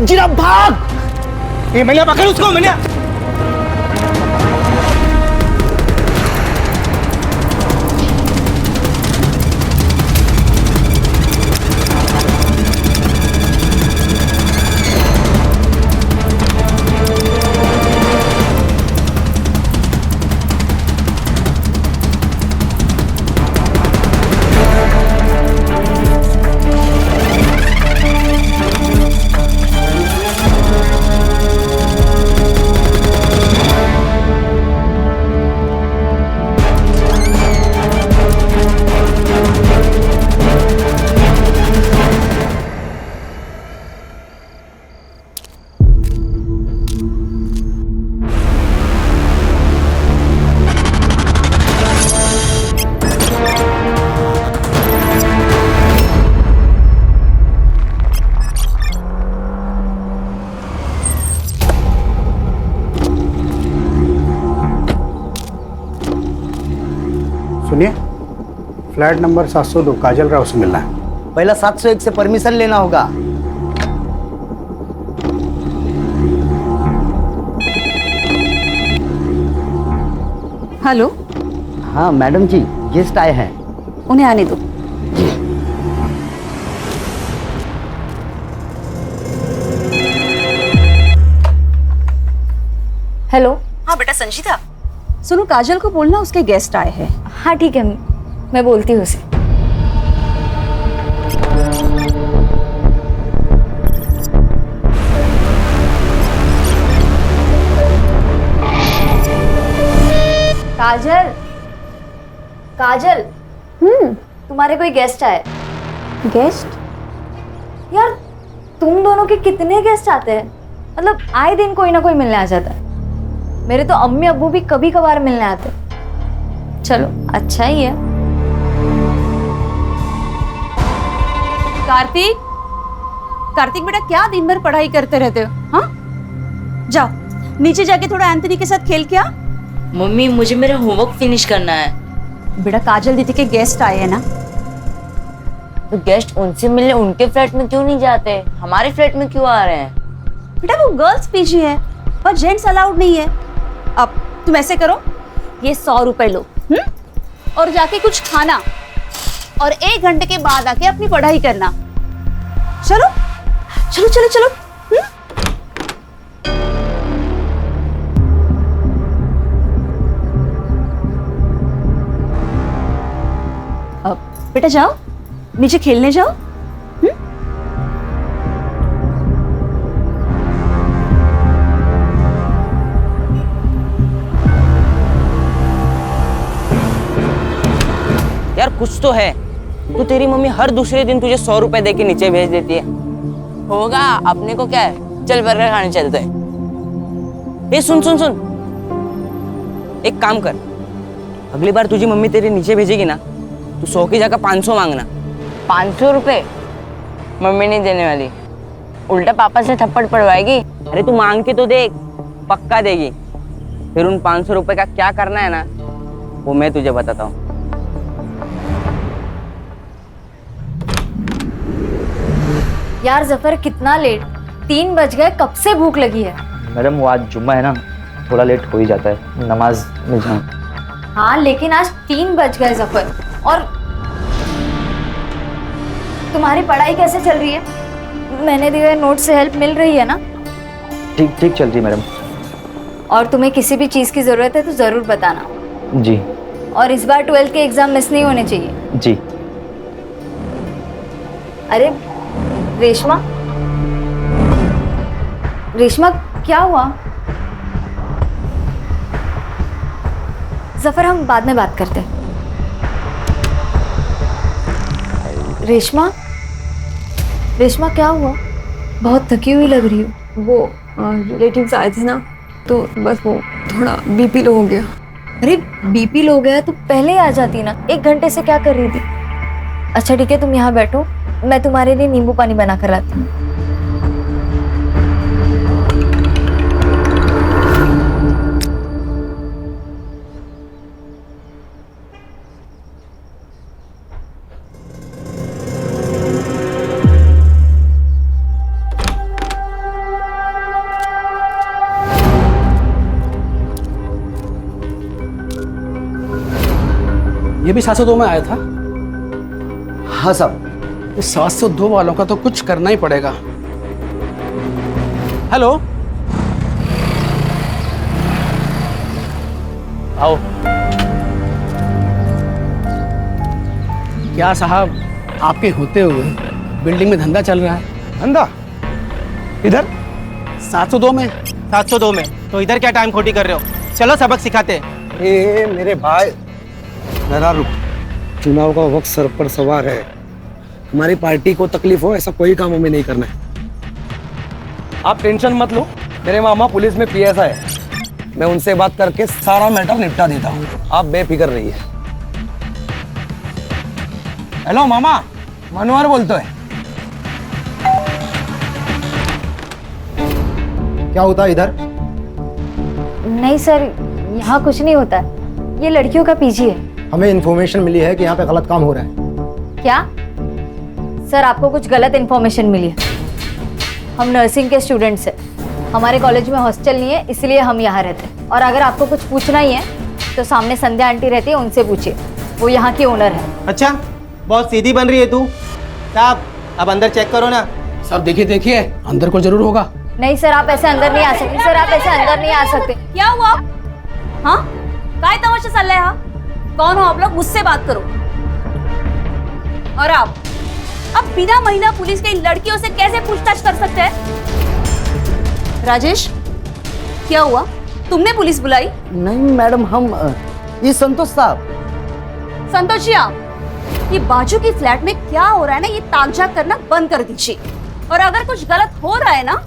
जीरा भाग। ये मैंने पकड़ उसको, मैंने। सुनिए, फ्लैट नंबर 702 काजल राव से मिलना है। पहला 701 से परमिशन लेना होगा। हेलो। हाँ मैडम जी, गेस्ट आए हैं। उन्हें आने दो। हेलो। हाँ बेटा संजीता। सुनो, काजल को बोलना उसके गेस्ट आए हैं। हाँ ठीक है, मैं बोलती हूँ उसे। काजल, काजल। तुम्हारे कोई गेस्ट आए। गेस्ट? यार तुम दोनों के कितने गेस्ट आते हैं? मतलब आए दिन कोई ना कोई मिलने आ जाता है। मेरे तो अम्मी अब्बू भी कभी कभार मिलने आते। चलो अच्छा ही है। कार्तिक, कार्तिक बेटा क्या दिन भर पढ़ाई करते रहते हो? हाँ, जाओ नीचे जाके थोड़ा एंथनी के साथ खेल के आ। मम्मी मुझे मेरा होमवर्क फिनिश करना है। बेटा काजल दीदी के गेस्ट आए हैं ना। तो गेस्ट उनसे मिलने उनके फ्लैट में क्यों नहीं जाते, हमारे फ्लैट में क्यों आ रहे हैं? बेटा वो गर्ल्स पीजी है और जेंट्स अलाउड नहीं है। अब तुम ऐसे करो, ये 100 रुपए लो और जाके कुछ खाना और 1 घंटे के बाद आके अपनी पढ़ाई करना। चलो चलो चलो चलो। अब बेटा जाओ नीचे खेलने जाओ। यार कुछ तो है। तो तेरी मम्मी हर दूसरे दिन तुझे 100 रुपए दे के नीचे भेज देती है। होगा, अपने को क्या है, चल बर्गर खाने चलते हैं। ए सुन सुन सुन, एक काम कर, अगली बार तुझी मम्मी तेरी नीचे भेजेगी ना, तू 100 की जगह 500 मांगना। 500 रुपए मम्मी नहीं देने वाली, उल्टा पापा से थप्पड़ पड़वाएगी। अरे तू मांग के तो देख, पक्का देगी। फिर उन 500 रुपए का क्या करना है ना, वो मैं तुझे बताता हूँ। यार जफर कितना लेट, 3 बज गए, कब से भूख लगी है। मैडम वो आज जुम्मा है ना, थोड़ा लेट हो ही जाता है, नमाज में जाऊँ। हाँ लेकिन आज 3 बज गए जफर। और तुम्हारी पढ़ाई कैसे चल रही है? मैंने दिए हुए नोट से हेल्प मिल रही है ना? ठीक ठीक चल रही मैडम। और तुम्हें किसी भी चीज़ की ज़रूरत है तो ज़रूर बताना। जी। और इस बार 12th के एग्ज़ाम मिस नहीं होने चाहिए। जी। अरे रेशमा, रेशमा क्या हुआ? जफर हम बाद में बात करते हैं। रेशमा, रेशमा क्या हुआ? बहुत थकी हुई लग रही हो। वो रिलेटिव्स आए थे ना, तो बस वो थोड़ा बीपी लो हो गया। अरे बीपी लो गया तो पहले ही आ जाती ना, 1 घंटे से क्या कर रही थी? अच्छा ठीक है, तुम यहाँ बैठो, मैं तुम्हारे लिए नींबू पानी बना कर लाती हूँ। ये भी 702 में आया था। हाँ साहब। इस 702 वालों का तो कुछ करना ही पड़ेगा। हेलो, आओ। क्या साहब, आपके होते हुए बिल्डिंग में धंधा चल रहा है? धंधा इधर 702 में। 702 में तो इधर क्या टाइम खोटी कर रहे हो? चलो सबक सिखाते हैं। ए मेरे भाई, जरा रुक। चुनाव का वक्त सर पर सवार है। हमारी पार्टी को तकलीफ हो ऐसा कोई काम हमें नहीं करना है। आप टेंशन मत लो, मेरे मामा पुलिस में पीएसआई है। मैं उनसे बात करके सारा मैटर निपटा देता हूँ, आप बेफिक्र रहिए। हेलो मामा, मनोहर बोलते है। क्या होता है इधर? नहीं सर, यहाँ कुछ नहीं होता। ये लड़कियों का पीजी है। हमें इन्फॉर्मेशन मिली है कि यहाँ पे गलत काम हो रहा है। क्या सर, आपको कुछ गलत इन्फॉर्मेशन मिली है? हम नर्सिंग के स्टूडेंट्स हैं। हमारे कॉलेज में हॉस्टल नहीं है, इसलिए हम यहाँ रहते हैं। और अगर आपको कुछ पूछना ही है तो सामने संध्या आंटी रहती है, उनसे पूछिए, वो यहाँ की ओनर है। अच्छा, बहुत सीधी बन रही है तू। साहब अब अंदर चेक करो ना। सब देखिए देखिए, अंदर को जरूर होगा। नहीं सर, आप ऐसे अंदर नहीं आ सकते। सर आप ऐसे अंदर नहीं आ सकते। क्या हुआ? हाँ, काय तमाशा चल रहा है? हाँ, कौन हो आप लोग? मुझसे बात करो। और आप अब बिना महिला पुलिस के इन लड़कियों से कैसे पूछताछ कर सकते हैं? राजेश, क्या हुआ? तुमने पुलिस बुलाई? नहीं मैडम, हम ये संतोष साहब। संतोष जी, आप ये बाजू की फ्लैट में क्या हो रहा है ना, ये ताकझाक करना बंद कर दीजिए। और अगर कुछ गलत हो रहा है ना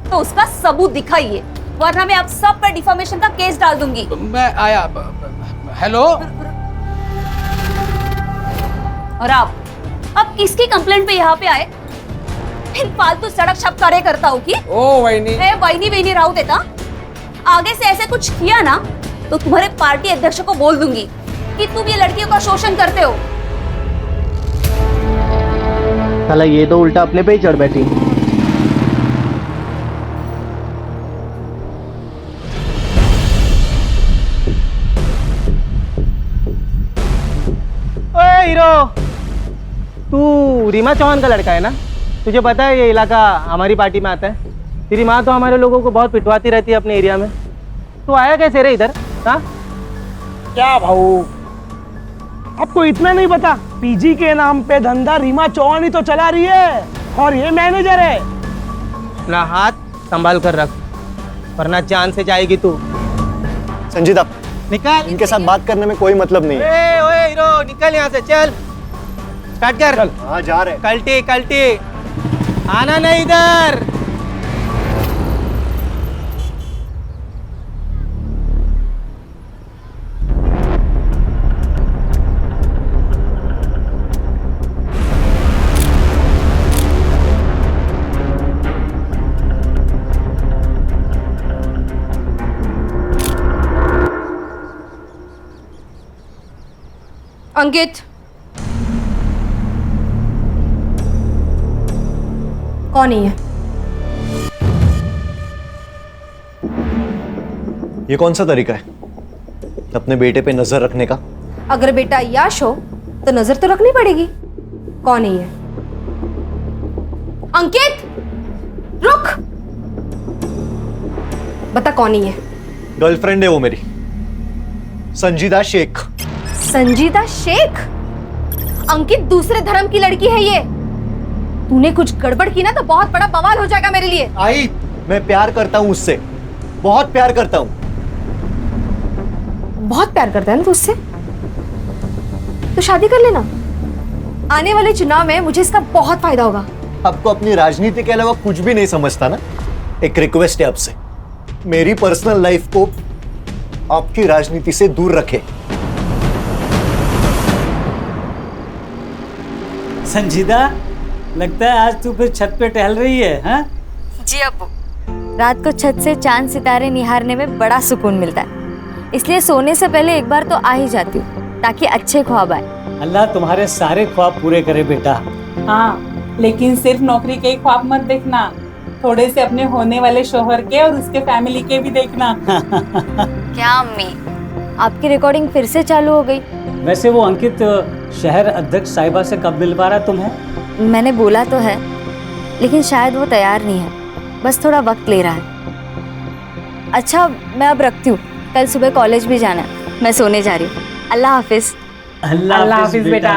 तो उसका सबूत दिखाइए, वरना मैं आप सब पर डिफामेशन का केस डाल दूंगी। मैं आया। हेलो। और आप अब किसकी कंप्लेंट पे यहाँ पे आए? इन फालतू सड़क छप कार्यकर्ता हो की? ओ वहीनी। वहीनी वहीनी राव देता। आगे से ऐसे कुछ किया ना तो तुम्हारे पार्टी अध्यक्ष को बोल दूंगी कि तुम ये लड़कियों का शोषण करते हो। साला ये तो उल्टा अपने पे ही चढ़ बैठी। ओए हीरो, तू रीमा चौहान का लड़का है ना? तुझे पता है ये इलाका हमारी पार्टी में आता है। तेरी माँ तो हमारे लोगों को बहुत पिटवाती रहती है अपने एरिया में। तू आया कैसे रे इधर? हाँ, क्या भाऊ, आपको इतना नहीं पता? पीजी के नाम पे धंधा रीमा चौहान ही तो चला रही है, और ये मैनेजर है। अपना हाथ संभाल कर रख, वरना जान से जाएगी तू। संजीदा, निकल। इनके साथ बात करने में कोई मतलब नहीं है। ओए हीरो, निकल यहाँ से, चल स्टार्ट कर। हाँ जा रहे। कल्टी कल्टी, आना नहीं इधर। अंकित, कौन ही है? ये कौन सा तरीका है अपने बेटे पे नजर रखने का? अगर बेटा याश हो तो नजर तो रखनी पड़ेगी। कौन ही है? अंकित, रुक। बता कौन ही है? गर्लफ्रेंड है वो मेरी, संजीदा शेख। संजीदा शेख? अंकित, दूसरे धर्म की लड़की है ये। तूने कुछ गड़बड़ की ना तो बहुत बड़ा बवाल हो जाएगा मेरे लिए। आई, मैं प्यार करता हूँ उससे, बहुत प्यार करता हूँ। बहुत प्यार करता है ना तू उससे? तो शादी कर लेना। आने वाले चुनाव में मुझे इसका बहुत फायदा होगा। आपको अपनी राजनीति के अलावा कुछ भी नहीं समझता ना? एक रिक्वेस्ट है आपसे, मेरी पर्सनल लाइफ को आपकी राजनीति से दूर रखे। संजीदा, लगता है आज तू फिर छत पे टहल रही है, हाँ? जी अब्बू, रात को छत से चांद सितारे निहारने में बड़ा सुकून मिलता है, इसलिए सोने से पहले एक बार तो आ ही जाती हूँ ताकि अच्छे ख्वाब आए। अल्लाह तुम्हारे सारे ख्वाब पूरे करे बेटा। हाँ, लेकिन सिर्फ नौकरी के ख्वाब मत देखना, थोड़े से अपने होने वाले शोहर के और उसके फैमिली के भी देखना। क्या अम्मी, आपकी रिकॉर्डिंग फिर से चालू हो गई? वैसे वो अंकित शहर अध्यक्ष साहिबा से कब मिल पा रहा है तुम्हें? मैंने बोला तो है, लेकिन शायद वो तैयार नहीं है, बस थोड़ा वक्त ले रहा है। अच्छा मैं अब रखती हूँ, कल सुबह कॉलेज भी जाना है, मैं सोने जा रही हूँ। अल्लाह हाफिज। अल्लाह हाफिज बेटा।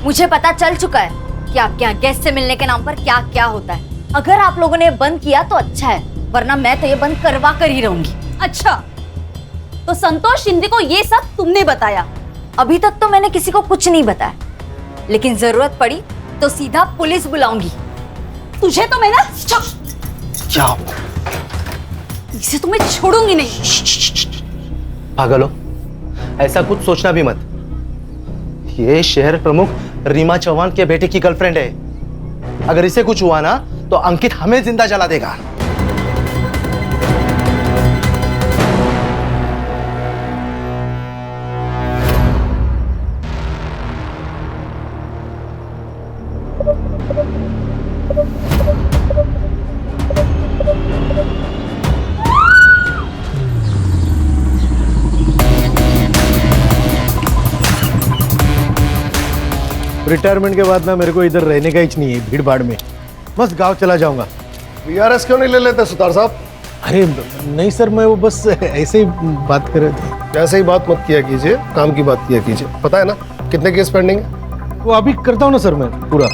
मुझे पता चल चुका है कि आपके यहाँ गेस्ट से मिलने के नाम पर क्या क्या होता है। अगर आप लोगों ने बंद किया तो अच्छा है, वरना मैं तो ये बंद करवा कर ही रहूंगी। अच्छा, तो संतोष शिंदे को ये सब तुमने बताया? अभी तक तो मैंने किसी को कुछ नहीं बताया, लेकिन जरूरत पड़ी तो सीधा पुलिस बुलाऊंगी। तुझे तो मैं ना जाओ, इसे तो मैं छोड़ूंगी नहीं। पागल हो, ऐसा कुछ सोचना भी मत। ये शहर प्रमुख रीमा चौहान के बेटे की गर्लफ्रेंड है। अगर इसे कुछ हुआ ना तो अंकित हमें जिंदा जला देगा। रिटायरमेंट के बाद ना मेरे को इधर रहने का ही नहीं है, भीड़ भाड़ में बस गांव चला जाऊंगा। वीआरएस क्यों नहीं ले लेते सुतार साहब? अरे नहीं सर, मैं वो बस ऐसे ही बात कर रहे थे। ऐसे ही बात मत किया कीजिए, काम की बात किया कीजिए। पता है ना कितने केस पेंडिंग है? वो अभी करता हूँ ना सर मैं पूरा।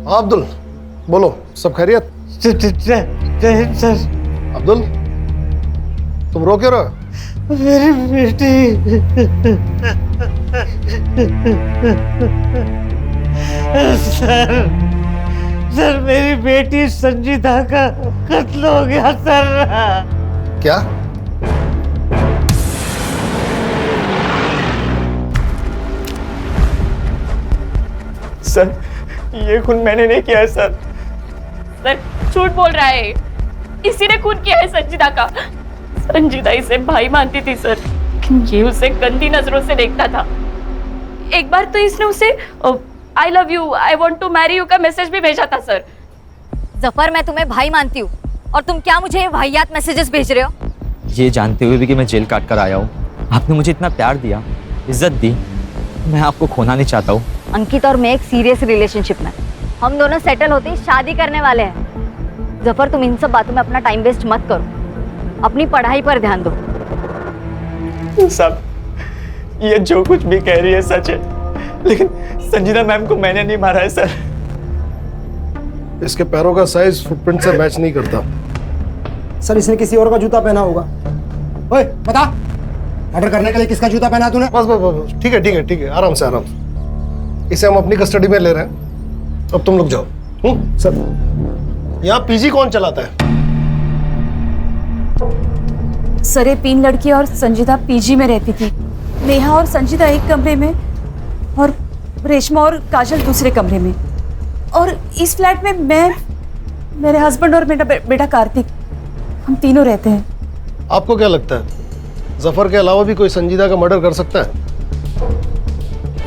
हाँ अब्दुल बोलो, सब खैरियत? सर अब्दुल तुम रो क्यों रहे हो? मेरी बेटी सर मेरी बेटी संजीदा का कत्ल हो गया सर। क्या? सर ये खून मैंने नहीं किया है सर। सर झूठ बोल रहा है, इसी ने खून किया है संजीदा का। संजीदा इसे भाई मानती थी सर, लेकिन ये उसे गंदी नजरों से देखता था। एक बार तो इसने उसे I love you, I want to marry you का मैसेज भी भेजा था सर। जफर मैं तुम्हें भाई मानती हूँ और तुम क्या मुझे वाहियात मैसेजेस भेज रहे हो? ये जानते हुए भी कि मैं जेल काट कर आया हूँ, आपने मुझे इतना प्यार दिया, इज्जत दी, मैं आपको खोना नहीं चाहता हूँ। अंकित और मैं एक सीरियस रिलेशनशिप में, हम दोनों सेटल होते ही शादी करने वाले हैं। जफर तुम इन सब बातों में अपना टाइम वेस्ट मत करो, अपनी पढ़ाई पर ध्यान दो। सब ये जो कुछ भी कह रही है सच है, लेकिन संजीदा मैम को मैंने नहीं मारा है सर। इसके पैरों का साइज फुटप्रिंट से मैच नहीं करता। सर इसने किसी और का जूता पहना होगा। ओए बता, मर्डर करने के लिए किसका जूता पहना तूने? बस बस बस, ठीक है ठीक है ठीक है, आराम से आराम से। इसे हम अपनी कस्टडी में ले रहे हैं, अब तुम लोग जाओ। सर यहाँ पीजी कौन चलाता है? सर ये 3 लड़की और संजीदा पीजी में रहती थी। नेहा और संजीदा एक कमरे में और रेशमा और काजल दूसरे कमरे में, और इस फ्लैट में मैं, मेरे हस्बैंड और मेरा बेटा कार्तिक, हम तीनों रहते हैं। आपको क्या लगता है जफर के अलावा भी कोई संजीदा का मर्डर कर सकता है?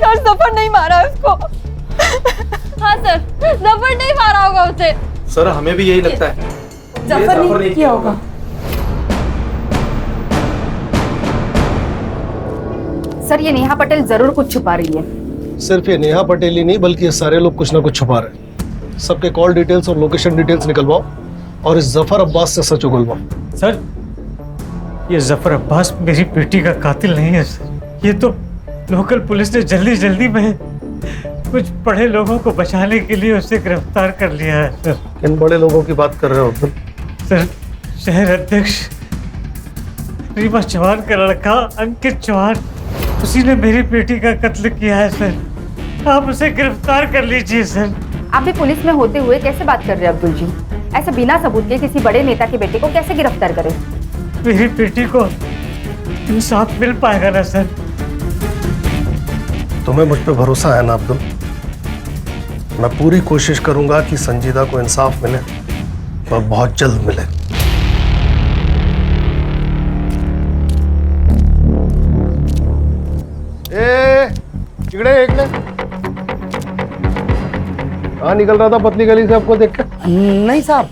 यार जफर नहीं मारा उसको। हाँ सर, जफर नहीं मारा होगा उसे। सर हमें भी यही लगता है, जफर नहीं किया होगा। सर ये नेहा पटेल जरूर कुछ छुपा रही है। सिर्फ ये नेहा पटेल ही नहीं, बल्कि ये सारे लोग कुछ ना कुछ छुपा रहे हैं। सबके कॉल डिटेल्स और लोकेशन डिटेल्स निकलवाओ और इस जफर अब्बास से सच उगलवाओ। सर ये जफर अब्बास मेरी बेटी का कातिल नहीं है सर। ये तो लोकल पुलिस ने जल्दी जल्दी में कुछ बड़े लोगों को बचाने के लिए उसे गिरफ्तार कर लिया है सर। किन बड़े लोगों की बात कर रहे हो अब्दुल? सर शहर अध्यक्ष रीमा चौहान का लड़का अंकित चौहान, उसी ने मेरी बेटी का कत्ल किया है सर। आप उसे गिरफ्तार कर लीजिए सर। आप भी पुलिस में होते हुए कैसे बात कर रहे हैं अब्दुल जी? ऐसे बिना सबूत के किसी बड़े नेता के बेटे को कैसे गिरफ्तार करें? मेरी बेटी को इंसाफ मिल पाएगा ना सर? तुम्हें मुझ पे भरोसा है ना अब्दुल? मैं पूरी कोशिश करूंगा कि संजीदा को इंसाफ मिले और बहुत जल्द मिले। इकड़े कहाँ निकल रहा था पतली गली से आपको देख के? नहीं साहब,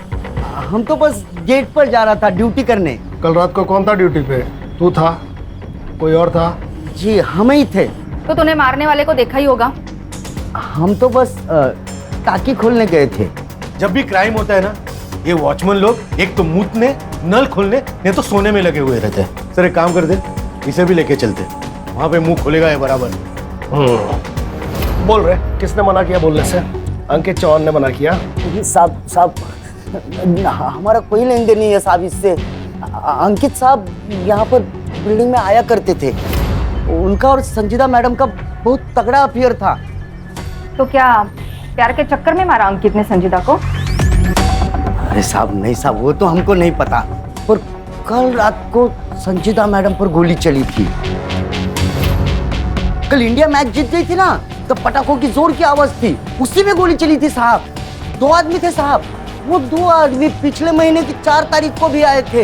हम तो बस गेट पर जा रहा था ड्यूटी करने। कल रात को कौन था ड्यूटी पे? तू था? कोई और था? जी हम ही थे। तो तूने मारने वाले को देखा ही होगा। हम तो बस टाकी खोलने गए थे। जब भी क्राइम होता है ना, ये वॉचमैन लोग एक तो मूतने, नल खोलने, नहीं तो सोने में लगे हुए रहते हैं। सर एक काम कर दे, इसे भी लेके चलते, वहां पे मुंह खोलेगा ये बराबर। बोल रहे, किसने मना किया बोलने से? अंकित चौहान ने मना किया। साहब हमारा कोई लेन देन नहीं है साहब इससे। अंकित साहब यहाँ पर बिल्डिंग में आया करते थे। उनका और संजीदा मैडम का बहुत तगड़ा अफेयर था। तो क्या प्यार के चक्कर में मारा अंकित ने संजीदा को? अरे साहब नहीं साहब, वो तो हमको नहीं पता, पर कल रात को संजीदा मैडम पर गोली चली थी। कल इंडिया मैच जीत गई थी ना, तो पटाखों की जोर की आवाज थी, उसी में गोली चली थी साहब। 2 आदमी थे साहब। वो 2 आदमी पिछले महीने की 4 तारीख को भी आए थे।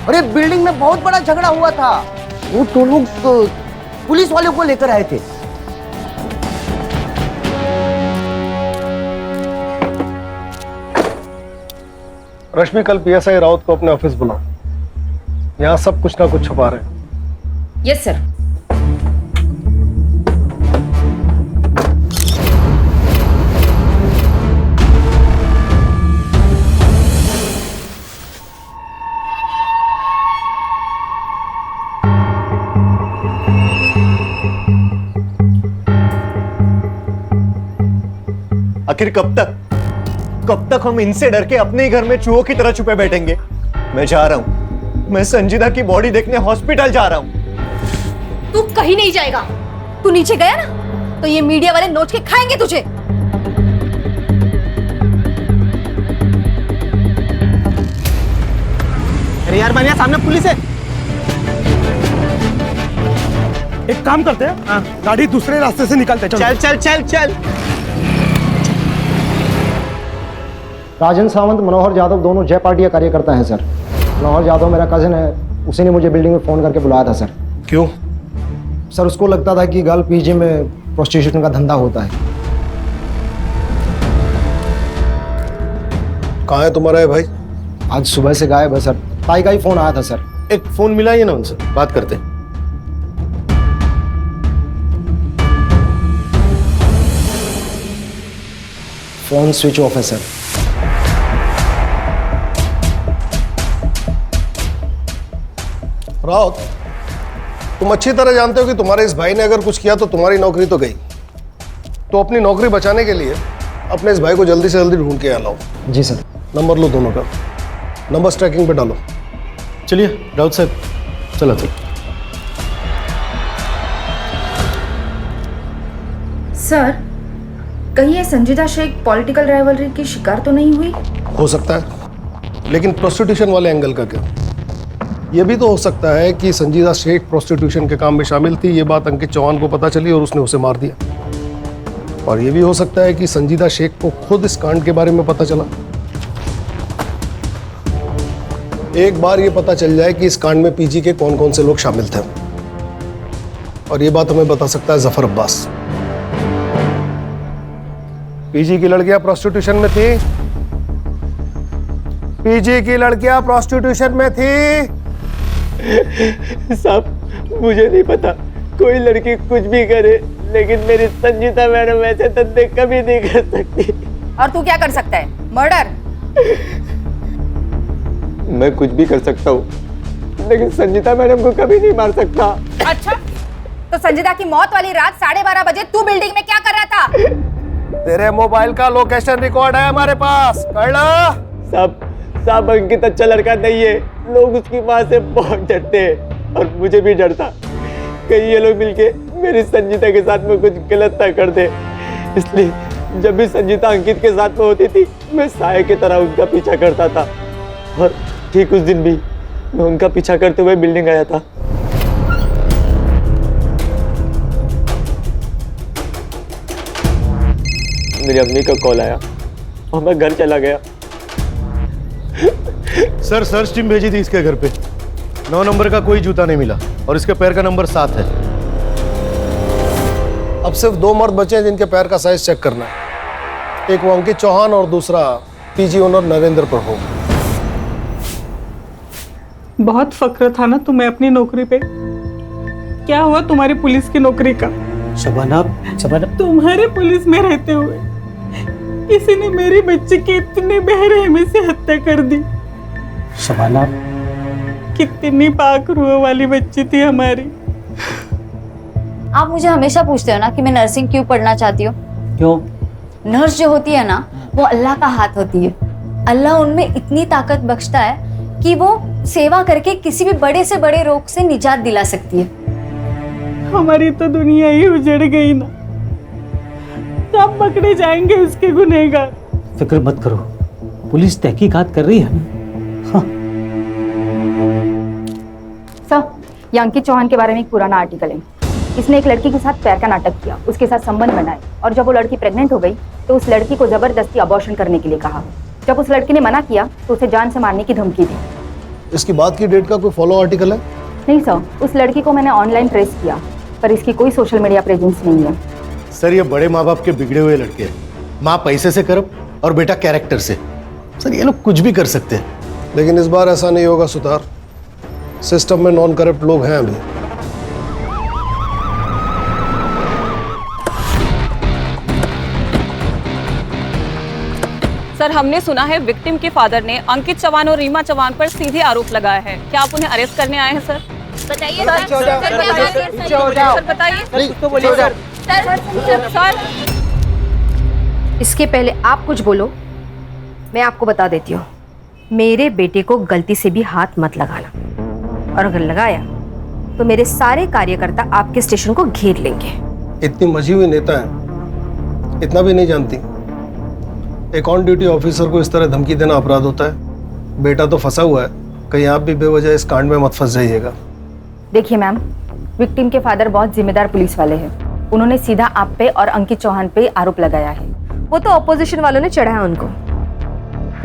अरे बिल्डिंग में बहुत बड़ा झगड़ा हुआ था। वो 2 लोग पुलिस वालों को लेकर आए थे। रश्मि, कल पीएसआई राउत को अपने ऑफिस बुलाओ। यहाँ सब कुछ ना कुछ छुपा रहे हैं। Yes sir. आखिर कब तक हम इनसे डर के अपने ही घर में चूहों की तरह छुपे बैठेंगे? मैं जा रहा हूं, मैं संजीदा की बॉडी देखने हॉस्पिटल जा रहा हूं। तू कहीं नहीं जाएगा। तू नीचे गया ना, तो ये मीडिया वाले नोच के खाएंगे तुझे। अरे यार मानिया, सामने पुलिस है। एक काम करते हैं, गाड़ी दूसरे रास्ते से निकालते हैं। चल चल चल चल। राजन सावंत, मनोहर यादव दोनों जय पार्टी का कार्यकर्ता हैं सर। मनोहर यादव मेरा कजिन है, उसी ने मुझे बिल्डिंग में फ़ोन करके बुलाया था सर। क्यों? सर उसको लगता था कि गर्ल पीजी में प्रोस्टिट्यूशन का धंधा होता है। कहाँ है तुम्हारा भाई? आज सुबह से गायब है सर। ताई का ही फ़ोन आया था सर। एक फोन मिला ही ना उनसे, बात करते। फ़ोन स्विच ऑफ है सर। राउत, तुम अच्छी तरह जानते हो कि तुम्हारे इस भाई ने अगर कुछ किया तो तुम्हारी नौकरी तो गई। तो अपनी नौकरी बचाने के लिए अपने इस भाई को जल्दी से जल्दी ढूंढ के लाओ। जी सर। नंबर लो दोनों का, नंबर ट्रैकिंग पे डालो। चलिए राउत साहब, चलो चलो। सर, कहीं ये संजीदा शेख पॉलिटिकल राइवलरी की शिकार तो नहीं हुई? हो सकता है, लेकिन प्रोस्टिट्यूशन वाले एंगल का क्या? यह भी तो हो सकता है कि संजीदा शेख प्रोस्टिट्यूशन के काम में शामिल थी, ये बात अंकित चौहान को पता चली और उसने उसे मार दिया। और यह भी हो सकता है कि संजीदा शेख को खुद इस कांड के बारे में पता चला। एक बार ये पता चल जाए कि इस कांड में पीजी के कौन कौन से लोग शामिल थे, और ये बात हमें बता सकता है जफर अब्बास। पीजी की लड़कियां प्रोस्टिट्यूशन में थी। पीजी की लड़कियां प्रोस्टिट्यूशन में थी। साहब मुझे नहीं पता, कोई लड़की कुछ भी करे, लेकिन मेरी संजीदा मैडम ऐसे धंधे कभी नहीं कर सकती। और तू क्या कर सकता है? मर्डर? मैं कुछ भी कर सकता हूँ, लेकिन संजीदा मैडम को कभी नहीं मार सकता। अच्छा, तो संजीदा की मौत वाली रात 12:30 बजे तू बिल्डिंग में क्या कर रहा था? तेरे मोबाइल का लोकेशन रिकॉर्ड है हमारे पास, कर लो। साहब अंकित अच्छा लड़का नहीं है, लोग उसकी माँ से बहुत डरते हैं और मुझे भी डर था कहीं ये लोग मिलके मेरी संजीता के साथ में कुछ गलत ना कर दे। इसलिए जब भी संजीता अंकित के साथ में होती थी, मैं साये की तरह उनका पीछा करता था, और ठीक उस दिन भी मैं उनका पीछा करते हुए बिल्डिंग आया था। मेरी अम्मी का कॉल आया और मैं घर चला गया। सर सर्च टीम भेजी थी इसके घर पे, 9 नंबर का कोई जूता नहीं मिला और इसके पैर का नंबर 7 है। अब सिर्फ 2 मर्द बचे हैं जिनके पैर का साइज चेक करना है। एक वो अंकित चौहान और दूसरा पीजी ओनर नरेंद्र प्रभु। बहुत फक्र था ना तुम्हें अपनी नौकरी पे। क्या हुआ तुम्हारी पुलिस की नौकरी का? शबाना, तुम्हारे पुलिस में रहते हुए किसी ने मेरी बच्ची की इतनी बेरहमी से हत्या कर दी। शबाना, कितनी पाक रूह वाली बच्ची थी हमारी। आप मुझे हमेशा पूछते हो ना कि मैं नर्सिंग क्यों पढ़ना चाहती हूँ। क्यों? नर्स जो होती है ना, वो अल्लाह का हाथ होती है। अल्लाह उनमें इतनी ताकत बख्शता है कि वो सेवा करके किसी भी बड़े से बड़े रोग से निजात दिला सकती है। हमारी तो दुनिया ही उजड़ गई ना, कब पकड़े जाएंगे उसके गुनहगार? फिक्र मत करो, पुलिस तहकीकात कर रही है ना। हाँ। सर, ये अंकित चौहान के बारे में एक पुराना आर्टिकल है। इसने एक लड़की के साथ प्यार का नाटक किया, उसके साथ संबंध बनाए और जब वो लड़की प्रेग्नेंट हो गई तो उस लड़की को जबरदस्ती अबॉर्शन करने के लिए कहा। जब उस लड़की ने मना किया तो उसे जान से मारने की धमकी दी। इसकी बात की डेट का कोई फॉलो आर्टिकल है? नहीं सर, उस लड़की को मैंने ऑनलाइन ट्रेस किया पर इसकी कोई सोशल मीडिया प्रेजेंस नहीं है। सर ये बड़े माँ बाप के बिगड़े हुए लड़के हैं। माँ पैसे से करप और बेटा कैरेक्टर से। सर ये लोग कुछ भी कर सकते हैं। लेकिन इस बार ऐसा नहीं होगा सुतार, सिस्टम में नॉन करप्ट लोग हैं अभी। सर, हमने सुना है विक्टिम के फादर ने अंकित चौहान और रीमा चौहान पर सीधे आरोप लगाया है। क्या आप उन्हें अरेस्ट करने आए हैं सर? बताइए सर। इसके पहले आप कुछ बोलो, मैं आपको बता देती हूँ, मेरे बेटे को गलती से भी हाथ मत लगाना, और अगर लगाया तो मेरे सारे कार्यकर्ता आपके स्टेशन को घेर लेंगे। इतनी मजी हुई नेता है, इतना भी नहीं जानती। एक ऑन ड्यूटी ऑफिसर को इस तरह धमकी देना अपराध होता है। बेटा तो फंसा हुआ है, कहीं आप भी बेवजह इस कांड में मत फंस जाइएगा। देखिए मैम, विक्टिम के फादर बहुत जिम्मेदार पुलिस वाले हैं। उन्होंने सीधा आप पे और अंकित चौहान पे आरोप लगाया है। वो तो ऑपोजिशन वालों ने चढ़ाया उनको।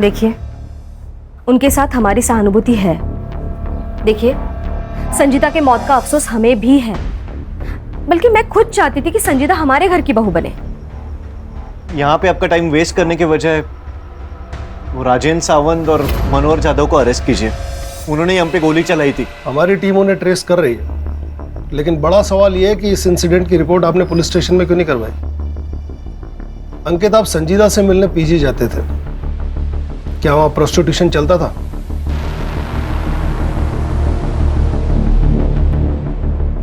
देखिए, उनके साथ हमारी सहानुभूति है। देखिए, संजीदा के मौत का अफसोस हमें भी है, बल्कि मैं खुद चाहती थी कि संजीदा हमारे घर की बहू बने। यहाँ पे आपका टाइम वेस्ट करने के बजाय वो राजेंद्र सावंत और मनोहर जाधव को अरेस्ट कीजिए। उन्होंने ही हम पे गोली चलाई थी। हमारी टीम उन्हें ट्रेस कर रही है, लेकिन बड़ा सवाल यह है कि इस इंसिडेंट की रिपोर्ट आपने पुलिस स्टेशन में क्यों नहीं करवाई? अंकित, आप संजीदा से मिलने पीजी जाते थे, क्या वहां प्रोस्टिट्यूशन चलता था?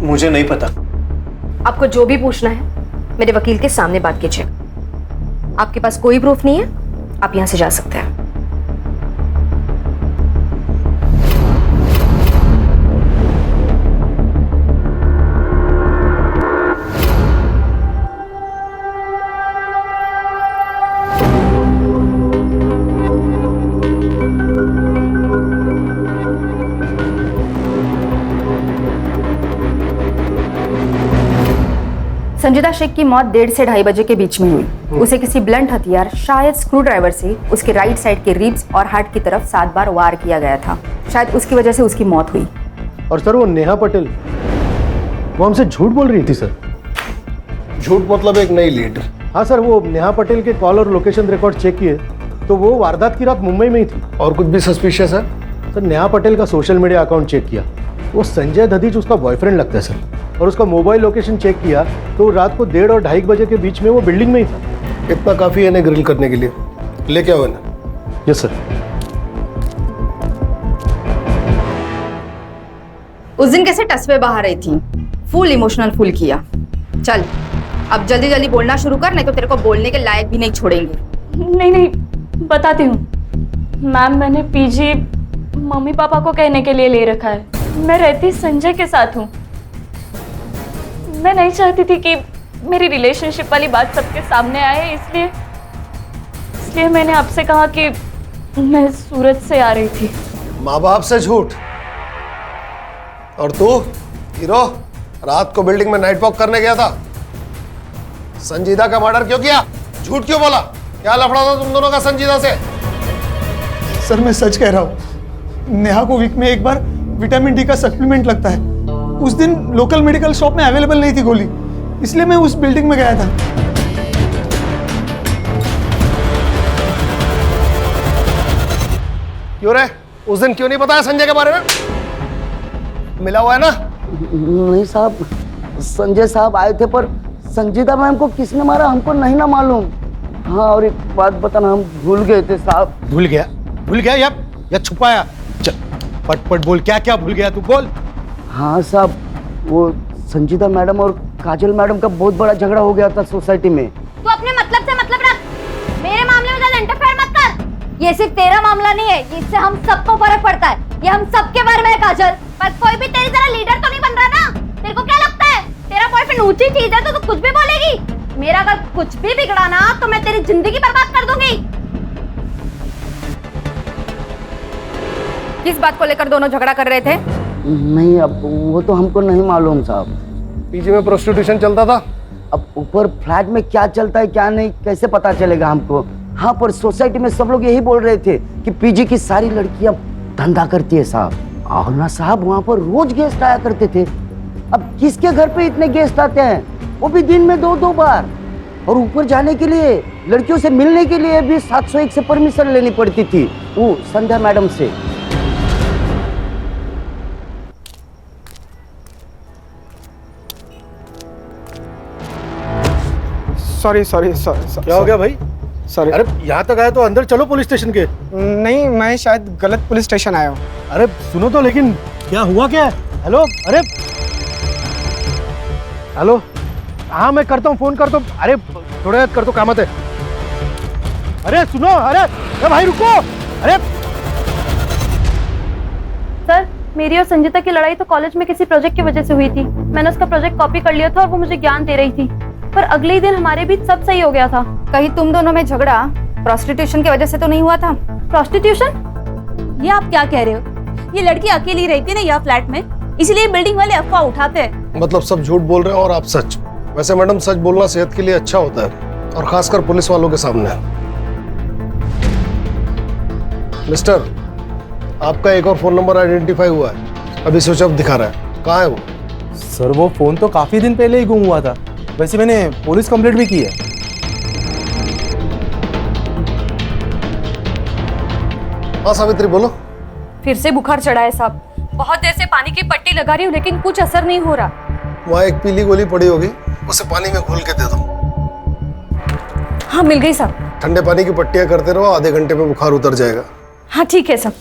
मुझे नहीं पता। आपको जो भी पूछना है मेरे वकील के सामने बात कीजिए। आपके पास कोई प्रूफ नहीं है, आप यहां से जा सकते हैं। संजीदा शेख की मौत 1:30 से 2:30 बजे के बीच में हुई। उसे किसी ब्लंट हथियार, शायद स्क्रू ड्राइवर से उसके राइट साइड के रिब्स और हार्ट की तरफ 7 बार वार किया गया था। शायद उसकी वजह से उसकी मौत हुई। और सर वो नेहा पटेल, वो हमसे झूठ बोल रही थी सर। झूठ मतलब एक नई लीड? हाँ सर, वो नेहा पटेल के कॉल और लोकेशन रिकॉर्ड चेक किए तो वो वारदात की रात मुंबई में ही थी। और कुछ भी सस्पिशियस है? सर नेहा पटेल का सोशल मीडिया अकाउंट चेक किया, वो संजय दधीच उसका बॉयफ्रेंड लगता है सर। और उसका मोबाइल लोकेशन चेक किया तो रात को 1:30 और 2:30 बजे के बीच में वो बिल्डिंग में ही था। इतना काफी है इन्हें ग्रिल करने के लिए। लेके आओ इन्हें। Yes sir. उस दिन कैसे टसवे बाहर रही थी, फुल इमोशनल फुल किया। चल अब जल्दी जल्दी बोलना शुरू कर, नहीं तो तेरे को बोलने के लायक भी नहीं छोड़ेंगे। नहीं, बताती हूँ मैम। मैंने पीजी मम्मी पापा को कहने के लिए ले रखा है। मैं रहती संजय के साथ हूँ। मैं नहीं चाहती थी कि मेरी रिलेशनशिप वाली बात सबके सामने आए, इसलिए मैंने आपसे कहा कि मैं सूरत से आ रही थी। माँ बाप से झूठ, और तू हीरो रात को बिल्डिंग में नाइट वॉक करने गया था। संजीदा का मर्डर क्यों किया? झूठ क्यों बोला? क्या लफड़ा था तुम दोनों का संजीदा से? सर मैं सच कह रहा हूँ, नेहा को वीक में एक बार विटामिन डी का सप्लीमेंट लगता है। उस दिन लोकल मेडिकल शॉप में अवेलेबल नहीं थी गोली, इसलिए मैं उस बिल्डिंग में गया था। क्यों रे, उस दिन क्यों नहीं बताया संजय के बारे में? मिला हुआ है ना? नहीं साहब, संजय साहब आए थे, पर संजीदा मैम को किसने मारा हमको नहीं ना मालूम। हाँ, और एक बात बताना, हम भूल गए थे साहब। भूल गया या छुपाया? चल पट बोल, क्या क्या भूल गया तू, बोल। हाँ साहब, वो संजीदा मैडम और काजल मैडम का बहुत बड़ा झगड़ा हो गया था सोसाइटी में। तू अपने मतलब से मतलब रख, मेरे मामले में ज्यादा इंटरफेयर मत कर। ये सिर्फ तेरा मामला नहीं है, इससे हम सबको फर्क पड़ता है। ये हम सबके बारे में है काजल, पर कोई भी तेरी तरह लीडर तो नहीं बन रहा ना। तेरे को क्या लगता है तेरा बॉयफ्रेंड ऊंची चीज है तो तू कुछ भी बोलेगी? मेरा अगर कुछ भी बिगड़ा ना तो मैं तेरी जिंदगी बर्बाद कर दूंगी। किस बात को लेकर दोनों झगड़ा कर रहे थे? नहीं, अब वो तो हमको नहीं मालूम साहब। पीजी में प्रोस्टिट्यूशन चलता था। अब ऊपर फ्लैट में क्या चलता है क्या नहीं कैसे पता चलेगा हमको? हाँ, पर सोसाइटी में सब लोग यही बोल रहे थे कि पीजी की सारी लड़कियां धंधा करती है साहब। और ना साहब, वहाँ पर रोज गेस्ट आया करते थे। अब किसके घर पे इतने गेस्ट आते हैं, वो भी दिन में 2-2 बार। और ऊपर जाने के लिए, लड़कियों से मिलने के लिए भी 701 से परमिशन लेनी पड़ती थी, वो संध्या मैडम से। सॉरी। क्या हो गया भाई? सॉरी। अरे यहाँ तक आए तो अंदर चलो पुलिस स्टेशन के। नहीं, मैं शायद गलत पुलिस स्टेशन आया हूँ। अरे सुनो तो, लेकिन क्या हुआ क्या? हेलो, अरे हेलो, हाँ मैं करता हूँ, फोन करता हूँ। अरे थोड़ा याद कर, तो कामत है। अरे सुनो, अरे भाई रुको। अरे सर, मेरी और संजीता की लड़ाई तो कॉलेज में किसी प्रोजेक्ट की वजह से हुई थी। मैंने उसका प्रोजेक्ट कॉपी कर लिया था और वो मुझे ज्ञान दे रही थी, पर अगले ही दिन हमारे बीच सब सही हो गया था। कहीं तुम दोनों में झगड़ा प्रोस्टिट्यूशन की वजह से तो नहीं हुआ था? प्रोस्टिट्यूशन? ये आप क्या कह रहे हो? ये लड़की अकेली रहती ना यह फ्लैट में, इसलिए बिल्डिंग वाले अफवाह उठाते हैं। मतलब सब झूठ बोल रहे हैं और आप सच। वैसे मैडम, सच बोलना सेहत के लिए अच्छा होता है, और खासकर पुलिस वालों के सामने। मिस्टर, आपका एक और फोन नंबर आइडेंटिफाई हुआ है, अभी स्विच ऑफ दिखा रहा है। कहाँ है वो? सर वो फोन तो काफी दिन पहले ही गुम हुआ था। वैसे मैंने पुलिस कंप्लेंट भी की है। हाँ सावित्री, बोलो। फिर से बुखार चढ़ा है साहब। बहुत देर से पानी की पट्टी लगा रही हूँ लेकिन कुछ असर नहीं हो रहा। वहाँ एक पीली गोली पड़ी होगी, उसे पानी में घोल के दे दो। हाँ, मिल गई साहब। ठंडे पानी की पट्टियां करते रहो, आधे घंटे में बुखार उतर जाएगा। हाँ ठीक है साहब।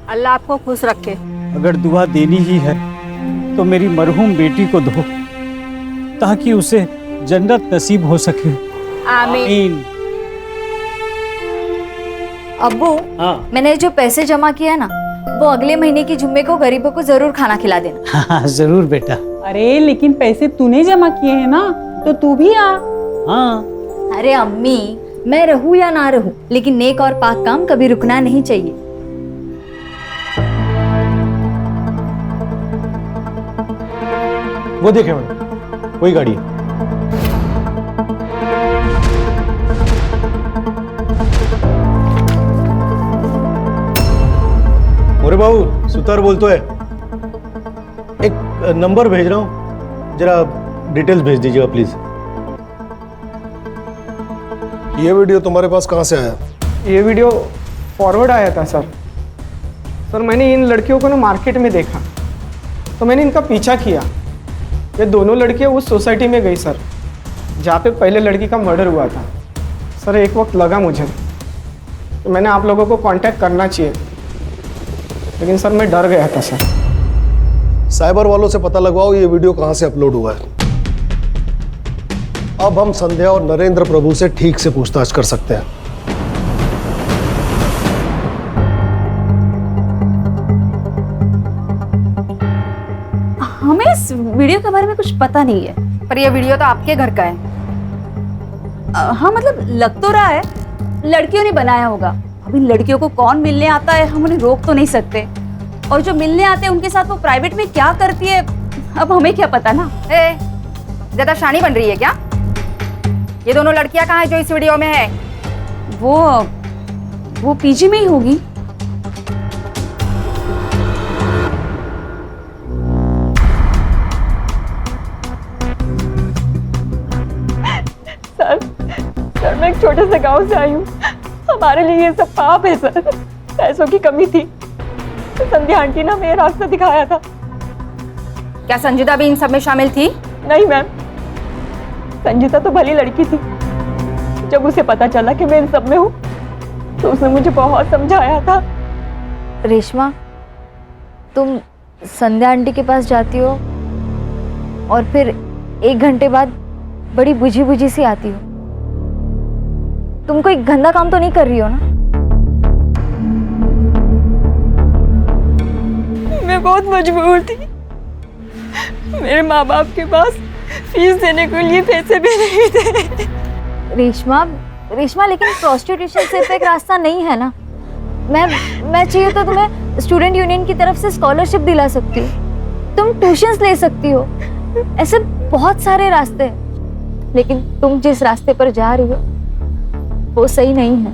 अल्लाह आपको खुश रखे। अगर दुआ देनी ही है तो मेरी मरहूम बेटी को दो, ताकि उसे जन्नत नसीब हो सके। आमीन। अब्बू, मैंने जो पैसे जमा किया ना, वो अगले महीने की जुम्मे को गरीबों को जरूर खाना खिला देना। हाँ जरूर बेटा। अरे लेकिन पैसे तूने जमा किए हैं ना, तो तू भी आ। हाँ। अरे अम्मी, मैं रहूं या ना रहूं, लेकिन नेक और पाक काम कभी रुकना नहीं चाहिए। वो देखे मैडम, वही गाड़ी है। मोरे बाबू, सुतार बोलतो है। एक नंबर भेज रहा हूँ, जरा डिटेल्स भेज दीजिएगा प्लीज। ये वीडियो तुम्हारे पास कहाँ से आया? ये वीडियो फॉरवर्ड आया था सर। सर मैंने इन लड़कियों को ना मार्केट में देखा, तो मैंने इनका पीछा किया। ये दोनों लड़कियां उस सोसाइटी में गई सर, जहाँ पे पहले लड़की का मर्डर हुआ था। सर एक वक्त लगा मुझे, तो मैंने आप लोगों को कांटेक्ट करना चाहिए, लेकिन सर मैं डर गया था सर। साइबर वालों से पता लगवाओ ये वीडियो कहाँ से अपलोड हुआ है। अब हम संध्या और नरेंद्र प्रभु से ठीक से पूछताछ कर सकते हैं। हमें इस वीडियो के बारे में कुछ पता नहीं है। पर यह वीडियो तो आपके घर का है। हाँ मतलब लग तो रहा है लड़कियों ने बनाया होगा। अभी लड़कियों को कौन मिलने आता है हम उन्हें रोक तो नहीं सकते, और जो मिलने आते हैं उनके साथ वो प्राइवेट में क्या करती है अब हमें क्या पता ना। ज्यादा शानी बन रही है क्या? ये दोनों लड़कियां कहाँ है जो इस वीडियो में है? वो पीजी में ही होगी। सर मैं एक छोटे से गांव से आई हूँ। हमारे लिए ये सब पाप है सर। पैसों की कमी थी, संध्या आंटी ने हमें रास्ता दिखाया था। क्या संजीदा भी इन सब में शामिल थी? नहीं मैम, संजीता तो भली लड़की थी। जब उसे पता चला कि मैं इन सब में हूँ तो उसने मुझे बहुत समझाया था। रेशमा, तुम संध्या आंटी के पास जाती हो और फिर 1 घंटे बाद बड़ी बुझी बुझी सी आती हो। तुम कोई गंदा काम तो नहीं कर रही हो ना? मैं बहुत मजबूर थी। मेरे माँ बाप के पास फीस देने के लिए पैसे भी नहीं थे। रेशमा, लेकिन प्रोस्टिट्यूशन सिर्फ एक रास्ता नहीं है ना। मैं चाहिए तो तुम्हें स्टूडेंट यूनियन की तरफ से स्कॉलरशिप दिला सकती हूँ, तुम ट्यूशंस ले सकती हो, ऐसे बहुत सारे रास्ते हैं। लेकिन तुम जिस रास्ते पर जा रही हो वो सही नहीं है।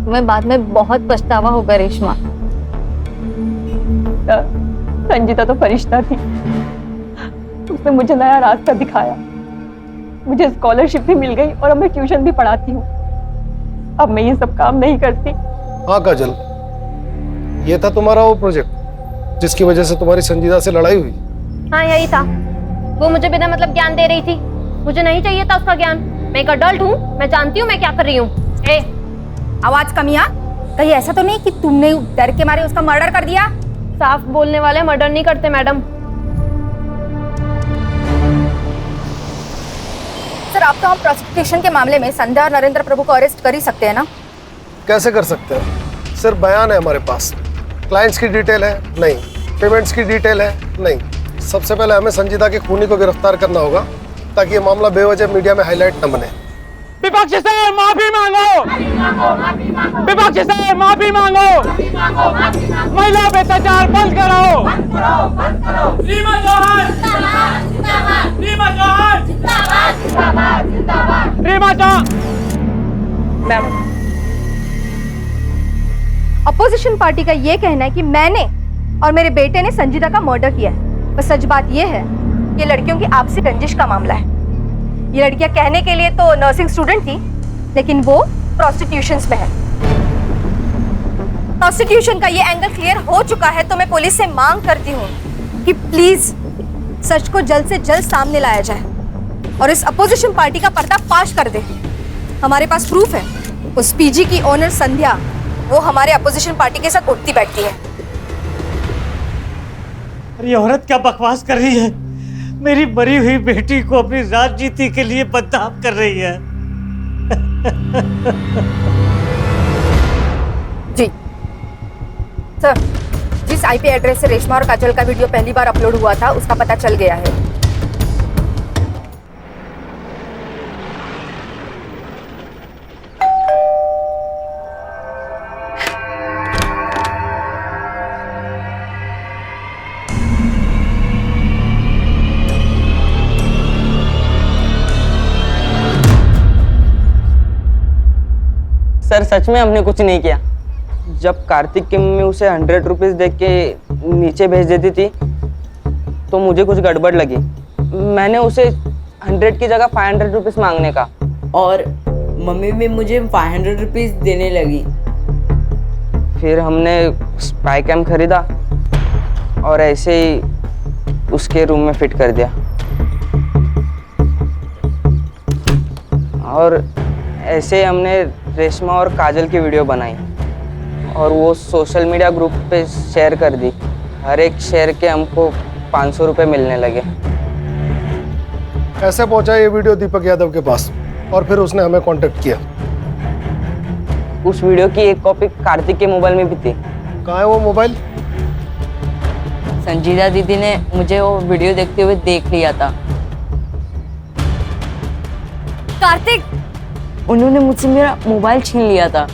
तुम्हें बाद में बहुत पछतावा होगा रेशमा। संजीता तो फरिश्ता थी, उसने मुझे नया रास्ता दिखाया। मुझे स्कॉलरशिप भी मिल गई और अब मैं ट्यूशन भी पढ़ाती हूँ। अब मैं ये सब काम नहीं करती। हाँ काजल, ये था तुम्हारा वो प्रोजेक्ट जिसकी वजह से तुम्हारी संजीदा से लड़ाई हुई? हाँ यही था। वो मुझे बिना मतलब ज्ञान दे रही थी, मुझे नहीं चाहिए था उसका ज्ञान। मैं एक अडल्ट हूँ, मैं जानती हूँ मैं क्या कर रही हूँ। ए, आवाज कम आ। कहीं ऐसा तो नहीं कि तुमने डर के मारे उसका मर्डर कर दिया? साफ बोलने वाले मर्डर नहीं करते मैडम। सर, अब तो हम प्रोसिक्यूशन के मामले में संध्या और नरेंद्र प्रभु को अरेस्ट कर ही सकते हैं ना? कैसे कर सकते हैं? सिर्फ बयान है हमारे पास, क्लाइंट्स की डिटेल है नहीं, पेमेंट्स की डिटेल है नहीं। सबसे पहले हमें संजीदा के खूनी को गिरफ्तार करना होगा ताकि ये मामला बेवजह मीडिया में हाईलाइट न बने। विपक्ष से माफी मांगो, विपक्ष से माफी मांगो, महिला पे अत्याचार बंद कराओ। रीमा जौहर, रीमा जौहर, रीमा जौहर। मैम, अपोजिशन पार्टी का ये कहना है कि मैंने और मेरे बेटे ने संजीदा का मर्डर किया है। पर सच बात ये है कि लड़कियों की आपसी रंजिश का मामला है। ये लड़कियां कहने के लिए तो नर्सिंग स्टूडेंट थी, लेकिन वो प्रोस्टिट्यूशन में है। प्रोस्टिट्यूशन का ये एंगल क्लियर हो चुका है, तो मैं पुलिस से मांग करती हूँ कि प्लीज सच को जल्द से जल्द सामने लाया जाए और इस अपोजिशन पार्टी का पर्दाफाश कर दे। हमारे पास प्रूफ है, उस पीजी की ओनर संध्या वो हमारे अपोजिशन पार्टी के साथ उठती बैठती है। अरे औरत क्या बकवास कर रही है? मेरी मरी हुई बेटी को अपनी राजनीति के लिए बदनाम कर रही है। जी सर, जिस आईपी एड्रेस से रेशमा और काजल का वीडियो पहली बार अपलोड हुआ था उसका पता चल गया है। सर सच में हमने कुछ नहीं किया। जब कार्तिक की मम्मी उसे 100 रुपीज देख के नीचे भेज देती थी तो मुझे कुछ गड़बड़ लगी। मैंने उसे 100 की जगह 500 रुपीज मांगने का, और मम्मी भी मुझे 500 रुपीज देने लगी। फिर हमने स्पाई कैम खरीदा और ऐसे ही उसके रूम में फिट कर दिया और ऐसे हमने रेशमा और काजल की वीडियो बनाई और वो सोशल मीडिया ग्रुप पे शेयर कर दी। हर एक शेयर के हमको 500 रुपये मिलने लगे। कैसे पहुंचा ये वीडियो दीपक यादव के पास और फिर उसने हमें कांटेक्ट किया? उस वीडियो की एक कॉपी कार्तिक के मोबाइल में भी थी। कहाँ है वो मोबाइल? संजीदा दीदी ने मुझे वो वीडियो देखते हुए देख लिया था। कार्तिक, उन्होंने मुझसे मेरा मोबाइल छीन लिया था।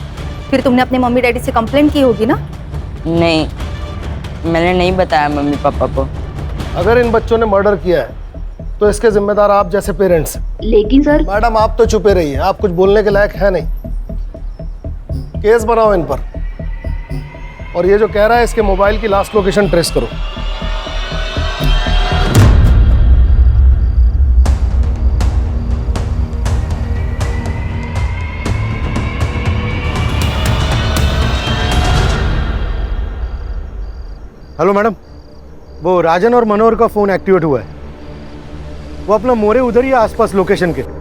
फिर तुमने अपने मम्मी डैडी से कंप्लेंट की होगी ना? नहीं, मैंने नहीं बताया मम्मी पापा को। अगर इन बच्चों ने मर्डर किया है तो इसके जिम्मेदार आप जैसे पेरेंट्स। लेकिन सर मैडम आप तो चुपे रहिए, आप कुछ बोलने के लायक है नहीं। केस बनाओ इन पर और ये जो कह रहा है इसके मोबाइल की लास्ट लोकेशन ट्रेस करो। हेलो मैडम, वो राजन और मनोहर का फ़ोन एक्टिवेट हुआ है। वो अपना मोरे उधर ही है आसपास लोकेशन के।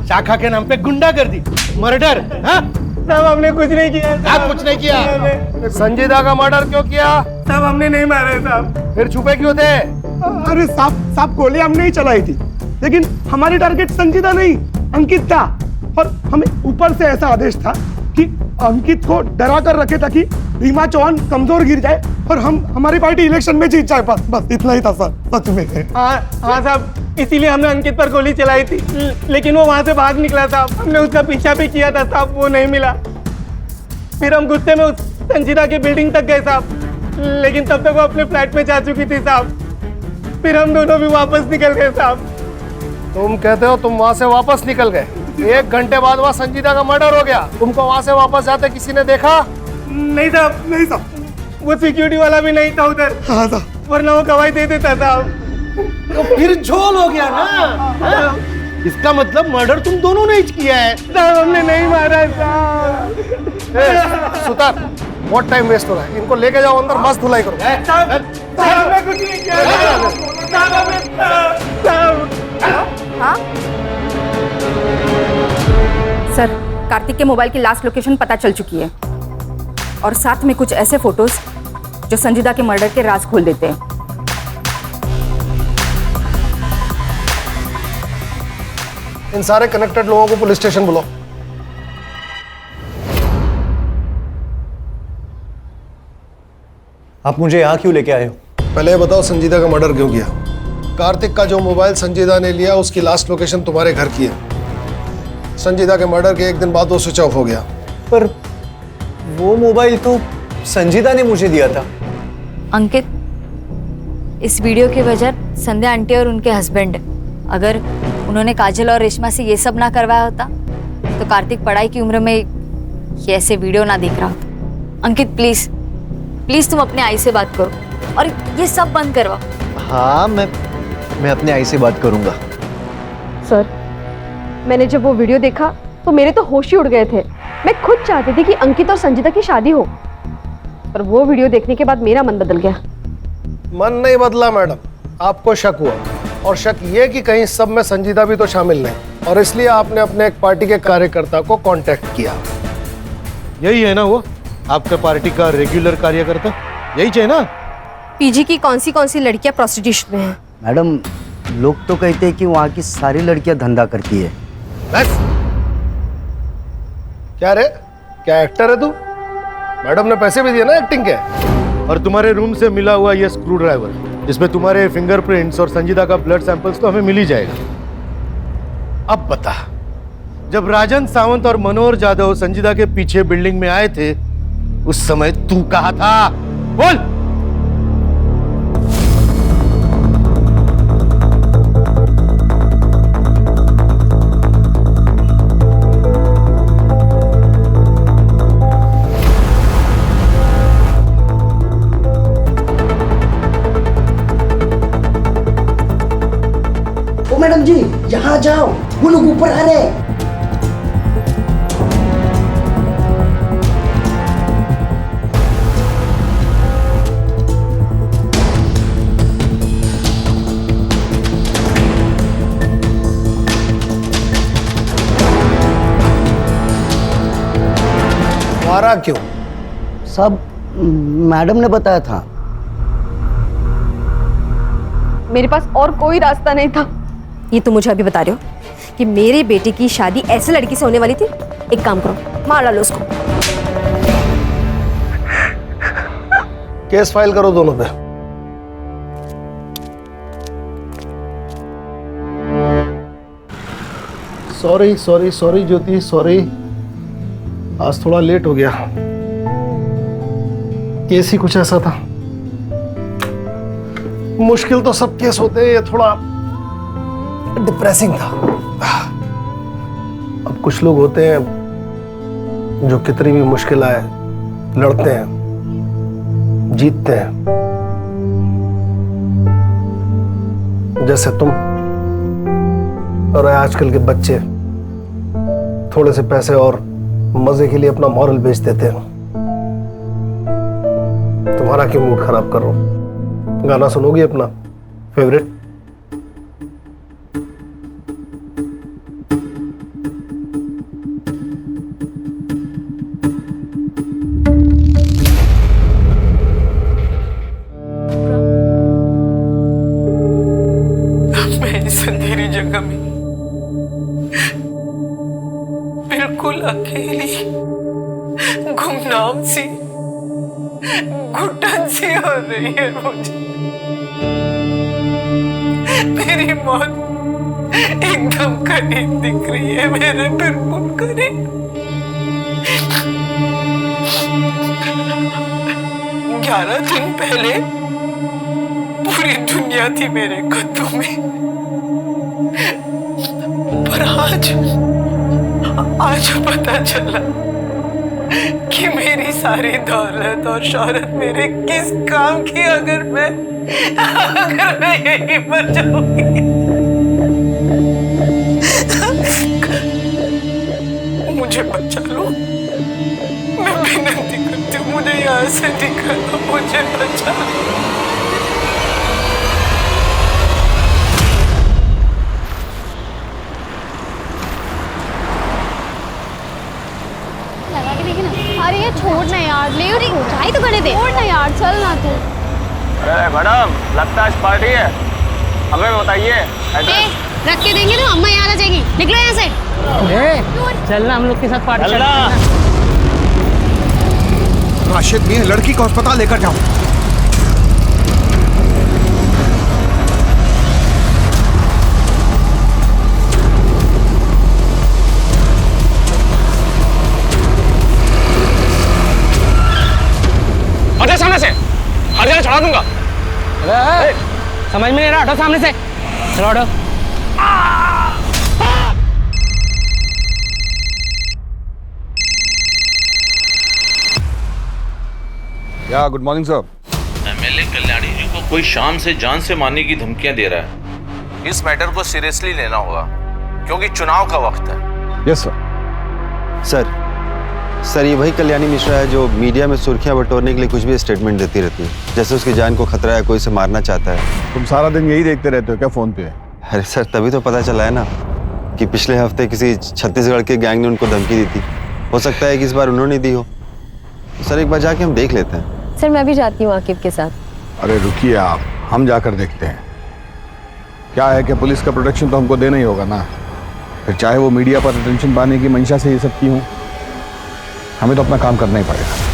शाखा के नाम पे गुंडागर्दी, मर्डर। साहब हमने कुछ नहीं किया। आप कुछ नहीं किया? संजीदा का मर्डर क्यों किया? साहब हमने नहीं मारा है साहब। फिर छुपे क्यों थे? अरे साहब गोली हमने ही चलाई थी, लेकिन हमारी टारगेट संजीदा नहीं अंकित था, और हमें ऊपर से ऐसा आदेश था कि अंकित को डरा कर रखे ताकि रीमा चौहान कमजोर गिर जाए और हमारी पार्टी इलेक्शन में जीत जाए। बस इतना ही था सर, सच में। हाँ साहब, इसीलिए हमने अंकित पर गोली चलाई थी, लेकिन वो वहां से भाग निकला साहब। हमने उसका पीछा भी किया था साहब, वो नहीं मिला। फिर हम गुस्से में उस संजीदा की बिल्डिंग तक गए साहब, लेकिन तब तक वो अपने फ्लैट में जा चुकी थी साहब। फिर हम दोनों भी वापस निकल गए साहब। तुम कहते हो तुम वहां से वापस निकल गए? 1 घंटे बाद वहाँ संजीदा का मर्डर हो गया। तुमको वहां से वापस जाते किसी ने देखा? नहीं साहब, नहीं साहब, वो सिक्योरिटी वाला भी नहीं था उधर। हाँ साहब, वरना वो गवाही दे देता साहब। तो फिर झोल हो गया ना। इसका मतलब मर्डर तुम दोनों ने ही किया है। साहब हमने नहीं मारा साहब। सुतार, बहुत टाइम वेस्ट हो रहा है, इनको लेके जाओ अंदर, मस्त धुलाई करो। साहब हमने कुछ नहीं किया। हाँ सर, कार्तिक के मोबाइल की लास्ट लोकेशन पता चल चुकी है, और साथ में कुछ ऐसे फोटोज जो संजीदा के मर्डर के राज खोल देते हैं। इन सारे कनेक्टेड लोगों को पुलिस स्टेशन बुलाओ। आप मुझे यहाँ क्यों लेके आए हो? पहले ये बताओ संजीदा का मर्डर क्यों किया? कार्तिक का जो मोबाइल संजीदा ने लिया उसकी लास्ट लोकेशन तुम्हारे घर की है। संजीदा के मर्डर के 1 दिन बाद वो स्विच ऑफ हो गया। पर वो मोबाइल तो संजीदा ने मुझे दिया था। अंकित, इस वीडियो की वजह संध्या आंटी और उनके हस्बैंड है। अगर उन्होंने काजल और रेशमा से ये सब ना करवाया होता तो कार्तिक पढ़ाई की उम्र में ये ऐसे वीडियो ना देख रहा होता। अंकित प्लीज प्लीज तुम अपने आई से बात करो और ये सब बंद करवाओ। हाँ, मैं अपने आई से बात करूंगा। सर, मैंने जब वो वीडियो देखा तो मेरे तो होश ही उड़ गए थे। मैं खुद चाहती थी कि अंकित और संजीदा की शादी हो, पर वो वीडियो देखने के बाद मेरा मन बदल गया। मन नहीं बदला मैडम, आपको शक हुआ, और शक ये कि कहीं सब में संजीदा भी तो शामिल नहीं, और इसलिए आपने अपने एक पार्टी के कार्यकर्ता को कांटेक्ट किया। यही है ना वो आपका पार्टी का रेगुलर कार्यकर्ता? यही चाहिए ना? पीजी की कौन सी लड़कियां प्रोस्टिट्यूशन में हैं? मैडम, लोग तो कहते हैं कि वहाँ की सारी लड़कियां धंधा करती है। बस क्या रे, क्या एक्टर है तू? मैडम ने पैसे भी दिए ना एक्टिंग के। और तुम्हारे रूम से मिला हुआ ये स्क्रू ड्राइवर, इसमें तुम्हारे फिंगरप्रिंट्स और संजीदा का ब्लड सैंपल्स तो हमें मिल ही जाएगा। अब बता, जब राजन सावंत और मनोहर जाधव संजीदा के पीछे बिल्डिंग में आए थे, उस समय तू कहाँ था? बोल। मैडम जी, यहाँ जाओ, वो लोग ऊपर आ रहे हैं। मारा क्यों? सब मैडम ने बताया था। मेरे पास और कोई रास्ता नहीं था। ये तो मुझे अभी बता रहे हो कि मेरे बेटे की शादी ऐसे लड़की से होने वाली थी? एक काम करो, मार डालो उसको। केस फाइल करो दोनों पे। सॉरी सॉरी सॉरी ज्योति, सॉरी, आज थोड़ा लेट हो गया। केस ही कुछ ऐसा था। मुश्किल तो सब केस होते हैं, ये थोड़ा डिप्रेसिंग था। अब कुछ लोग होते हैं जो कितनी भी मुश्किल आए लड़ते हैं, जीतते हैं, जैसे तुम। और आजकल के बच्चे थोड़े से पैसे और मजे के लिए अपना मॉरल बेच देते हैं। तुम्हारा क्यों मूड खराब कर रहा हूं? गाना सुनोगी अपना फेवरेट? मैं इस अंधेरी जगह में बिल्कुल अकेली गुमनाम सी घुटन सी हो रही है मुझे। मेरी मौत एकदम करीब दिख रही है, मेरे बिल्कुल करीब। 11 दिन पहले पूरी दुनिया थी मेरे कदमों में, पर आज पता चला कि मेरी सारी दौलत और शोहरत मेरे किस काम की, अगर मैं यहीं पर जाऊंगी। मुझे बचा लो, मैं विनती करती हूँ, मुझे यहाँ से निकालो, मुझे बचा लो। अरे ये छोड़ ना यार, ले रही हो चाय तो करने दे। छोड़ ना यार, चल ना तू। अरे मैडम, लगता है आज पार्टी है, हमें बताइए। रख के देंगे ना, अम्मा यहाँ आ जाएगी। निकलो यहाँ से। चलना हम लोग के साथ पार्टी। राशिद भी लड़की को अस्पताल लेकर जाओ। हटो सामने से, हर जगह चढ़ा दूंगा। समझ में नहीं रहा, हटो सामने से। चलो हटो। या good morning sir. MLA Kalyani ji को कोई शाम से जान से मारने की धमकियां दे रहा है। इस मैटर को सीरियसली लेना होगा क्योंकि चुनाव का वक्त है। Yes sir. सर ये वही कल्याणी मिश्रा है जो मीडिया में सुर्खियां बटोरने के लिए कुछ भी स्टेटमेंट देती रहती है, जैसे उसकी जान को खतरा है, कोई उसे मारना चाहता है। तुम सारा दिन यही देखते रहते हो क्या फोन पे? अरे सर तभी तो पता चला है ना कि पिछले हफ्ते किसी छत्तीसगढ़ के गैंग ने उनको धमकी दी थी। हो सकता है कि इस बार उन्होंने दी हो। सर एक बार जाके हम देख लेते हैं। सर मैं भी जाती हूँ आकिब के साथ। अरे रुकिए आप, हम जाकर देखते हैं। क्या है कि पुलिस का प्रोटेक्शन तो हमको देना ही होगा ना, फिर चाहे वो मीडिया पर अटेंशन पाने की मंशा से ये सब की हो, हमें तो अपना काम करना ही पड़ेगा।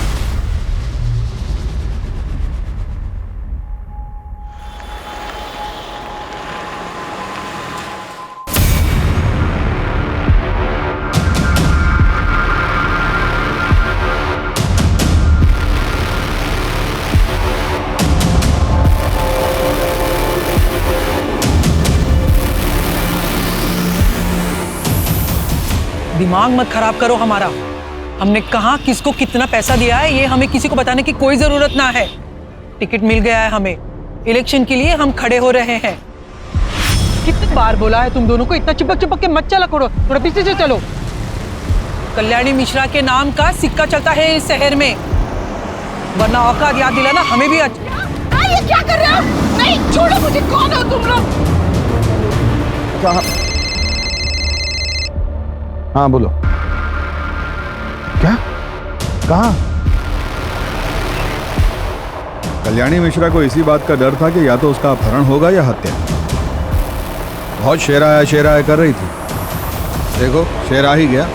दिमाग मत खराब करो हमारा। हमने कहा किसको कितना पैसा दिया है ये हमें किसी को बताने की कोई जरूरत ना है। टिकट मिल गया है हमें, इलेक्शन के लिए हम खड़े हो रहे हैं। कितनी बार बोला है तुम दोनों को इतना चिपक चिपक के मत चला करो, थोड़ा पीछे से चलो। कल्याणी मिश्रा के नाम का सिक्का चलता है इस शहर में, वरना औकात याद दिलाना हमें भी। ये क्या कर रहे हो? नहीं छोड़ो मुझे, कौन हो तुम लोग? हाँ बोलो। क्या? कहाँ? कल्याणी मिश्रा को इसी बात का डर था कि या तो उसका अपहरण होगा या हत्या। बहुत शेराया कर रही थी, देखो शेर आ ही गया।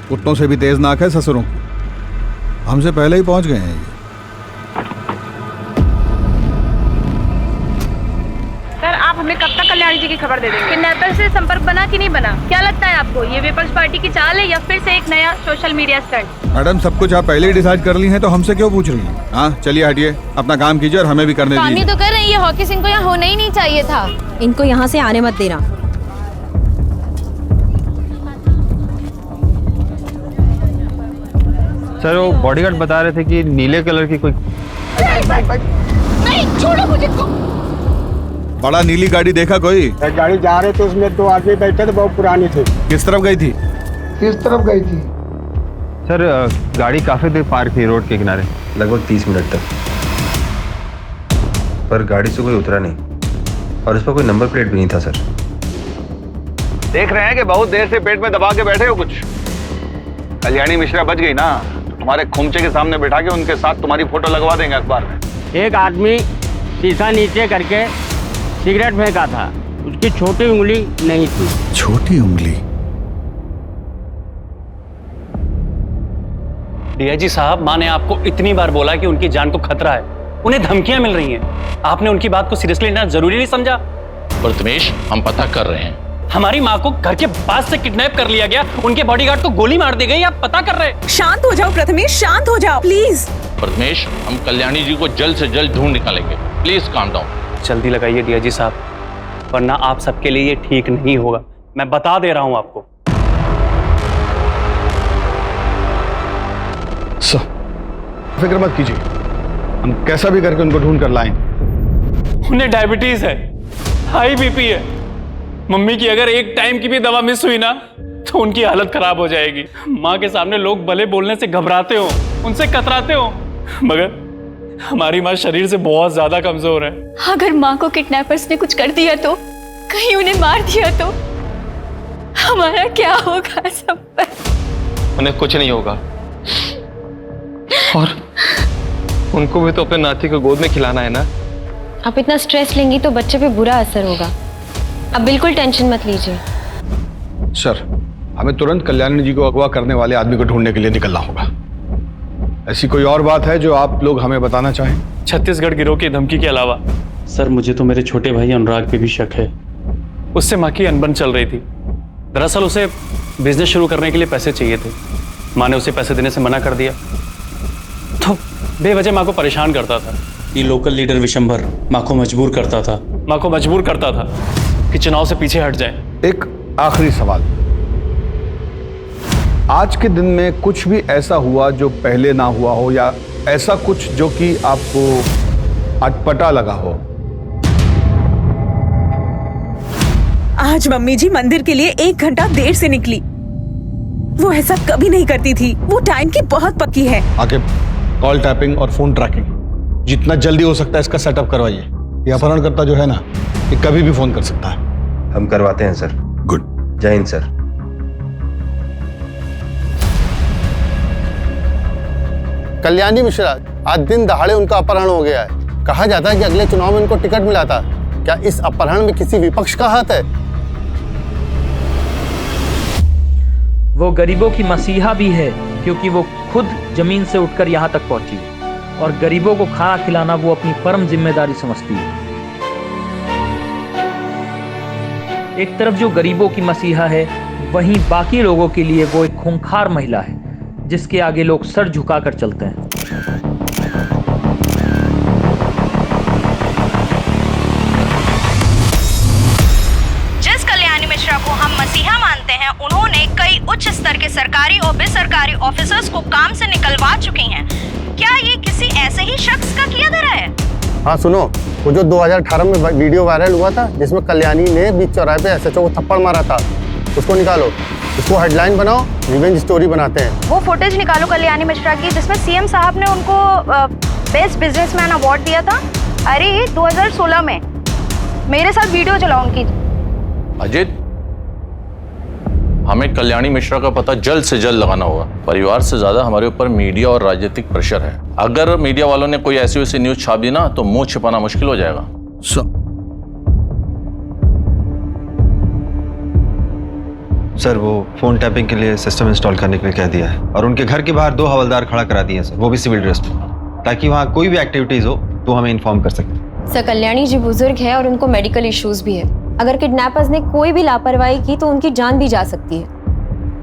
कुत्तों से भी तेज नाक है ससुरों, हमसे पहले ही पहुंच गए हैं ये। सर आप हमें कब तक कल्याणी जी की खबर दे देंगे। किडनैपर से संपर्क बना कि नहीं बना, क्या लगता है आपको? ये विपक्ष पार्टी की चाल है या फिर से एक नया सोशल मीडिया स्टंट? मैडम, सब कुछ आप पहले ही डिसाइड कर ली हैं, तो हमसे क्यों पूछ रही हैं? हाँ, चलिए हटिए, अपना काम कीजिए और हमें भी करने काम ही दीजिए। तो कर रही है, हॉकी सिंह को यहाँ होना ही नहीं चाहिए था। इनको यहाँ से आने मत देना। सर वो बॉडीगार्ड बता रहे थे कि नीले कलर की कोई नहीं, छोड़ो मुझे को। बड़ा नीली गाड़ी देखा कोई? गाड़ी जा रहे थे, उसमें 2 आदमी बैठे थे, बहुत पुरानी थी। किस तरफ गई थी? किस तरफ गई थी? सर गाड़ी काफी देर पार्क थी रोड के किनारे, लगभग 30 मिनट तक, पर गाड़ी से कोई उतरा नहीं और उस पर कोई नंबर प्लेट भी नहीं था। सर देख रहे हैं कि बहुत देर से पेट में दबा के बैठे हो कुछ। कल्याणी मिश्रा बच गई ना, तुम्हारे खुमचे के सामने बिठा के उनके साथ तुम्हारी फोटो लगवा देंगे अखबार में। एक आदमी शीशा नीचे करके सिगरेट फेंका था, उसकी छोटी उंगली नहीं थी। छोटी उंगली? डीआईजी साहब, माँ ने आपको इतनी बार बोला कि उनकी जान को खतरा है, उन्हें धमकियां मिल रही हैं। आपने उनकी बात को सीरियसली लेना जरूरी नहीं समझा? प्रथमेश, हम पता कर रहे हैं। हमारी माँ को घर के पास से किडनैप कर लिया गया, उनके बॉडीगार्ड को गोली मार दी गई, आप पता कर रहे हैं? शांत हो जाओ प्रथमेश, शांत हो जाओ प्लीज। प्रथमेश, हम कल्याणी जी को जल्द से जल्द ढूंढ निकालेंगे, प्लीज काम डाउन। जल्दी लगाइए डीआईजी साहब, वरना आप सबके लिए ये ठीक नहीं होगा, मैं बता दे रहा हूं आपको। फिक्र मत कीजिए, हम कैसा भी करके उनको ढूंढ कर लाएंगे। उन्हें डायबिटीज है, हाई बीपी है, मम्मी की अगर एक टाइम की भी दवा मिस हुई ना तो उनकी हालत खराब हो जाएगी। माँ के सामने लोग भले बोलने से घबराते हो, उनसे कतराते हो, मगर हमारी माँ शरीर से बहुत ज्यादा कमजोर है। अगर माँ को किडनैपर्स ने कुछ कर दिया तो, कहीं उन्हें मार दिया तो हमारा क्या होगा सब पर? उन्हें कुछ नहीं होगा और उनको भी तो अपने नाती को गोद में खिलाना है ना। आप इतना स्ट्रेस लेंगी तो बच्चे पे बुरा असर होगा, अब बिल्कुल टेंशन मत लीजिए। सर, हमें तुरंत कल्याणी जी को अगवा करने वाले आदमी को ढूंढने के लिए निकलना होगा। ऐसी कोई और बात है जो आप लोग हमें बताना चाहें? छत्तीसगढ़ गिरोह की धमकी के अलावा सर, मुझे तो मेरे छोटे भाई अनुराग पे भी शक है। उससे माँ की अनबन चल रही थी। दरअसल उसे बिजनेस शुरू करने के लिए पैसे चाहिए थे, माँ ने उसे पैसे देने से मना कर दिया, तो बेवजह माँ को परेशान करता था। ये लोकल लीडर विशंभर माँ को मजबूर करता था कि चुनाव से पीछे हट जाए। एक आखिरी सवाल, आज के दिन में कुछ भी ऐसा हुआ जो पहले ना हुआ हो, या ऐसा कुछ जो कि आपको अटपटा लगा हो? आज मम्मी जी मंदिर के लिए 1 घंटा देर से निकली, वो ऐसा कभी नहीं करती थी, वो टाइम की बहुत पक्की है। आगे कॉल टैपिंग और फोन ट्रैकिंग जितना जल्दी हो सकता है इसका सेटअप करवाइए। ये अपहरणकर्ता जो है ना, ये कभी भी फोन कर सकता है। हम करवाते हैं सर। गुड, जय हिंद सर। कल्याणी मिश्रा, आज दिन दहाड़े उनका अपहरण हो गया है। कहा जाता है कि अगले चुनाव में उनको टिकट मिला था। क्या इस अपहरण में किसी विपक्ष का हाथ है? वो गरीबों की मसीहा भी है, क्योंकि वो खुद जमीन से उठकर यहाँ तक पहुंची और गरीबों को खाना खिलाना वो अपनी परम जिम्मेदारी समझती है। एक तरफ जो गरीबों की मसीहा है, वहीं बाकी लोगों के लिए वो एक खूंखार महिला है, जिसके आगे लोग सर झुकाकर चलते हैं। जिस कल्याणी मिश्रा को हम मसीहा मानते हैं, उन्होंने कई उच्च स्तर के सरकारी और बेसरकारी ऑफिसर्स को काम से निकलवा चुकी हैं। क्या ये किसी ऐसे ही शख्स का किया धरा है? हाँ सुनो, वो जो 2018 में वीडियो वायरल हुआ था जिसमें कल्याणी ने बीच चौराहे पे एसएचओ को थप्पड़ मारा था, उसको निकालो, उसको हेडलाइन बनाओ, रिवेंज स्टोरी बनाते हैं। वो फुटेज निकालो कल्याणी मिश्रा की जिसमें सीएम साहब ने उनको बेस्ट बिजनेसमैन अवार्ड दिया था। अरे 2016 में मेरे साथ वीडियो चलाओ उनकी। अजित, हमें कल्याणी मिश्रा का पता जल्द से जल्द लगाना होगा। परिवार से ज्यादा हमारे ऊपर मीडिया और राजनीतिक प्रेशर है। अगर मीडिया वालों ने कोई ऐसी वैसी न्यूज छाप दी ना तो मुंह छिपाना मुश्किल हो जाएगा। सर, वो फोन टैपिंग के लिए सिस्टम इंस्टॉल करने के लिए कह दिया है और उनके घर के बाहर 2 हवलदार खड़ा करा दिए हैं सर, वो भी सिविल ड्रेस में, ताकि वहाँ कोई भी एक्टिविटीज हो तो हमें इन्फॉर्म कर सकें। सर, कल्याणी जी बुजुर्ग है और उनको मेडिकल इश्यूज भी है। अगर किडनैपर्स ने कोई भी लापरवाही की तो उनकी जान भी जा सकती है।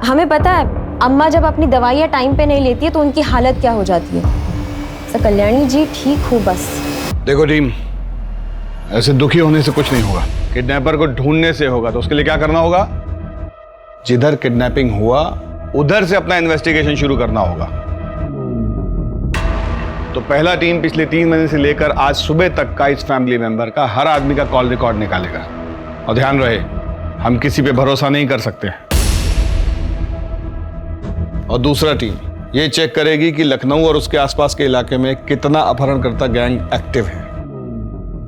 हमें पता है अम्मा जब अपनी दवाइयाँ टाइम पे नहीं लेती है तो उनकी हालत क्या हो जाती है। तो कल्याणी जी ठीक हो बस। देखो टीम, ऐसे दुखी होने से कुछ नहीं होगा। किडनैपर को ढूंढने से होगा। तो उसके लिए क्या करना होगा? जिधर किडनैपिंग हुआ उधर से अपना इन्वेस्टिगेशन शुरू करना होगा। तो पहला टीम पिछले 3 महीने से लेकर आज सुबह तक का इस फैमिली मेंबर का हर आदमी का कॉल रिकॉर्ड निकालेगा। और ध्यान रहे, हम किसी पे भरोसा नहीं कर सकते। और दूसरा टीम ये चेक करेगी कि लखनऊ और उसके आसपास के इलाके में कितना अपहरणकर्ता गैंग एक्टिव है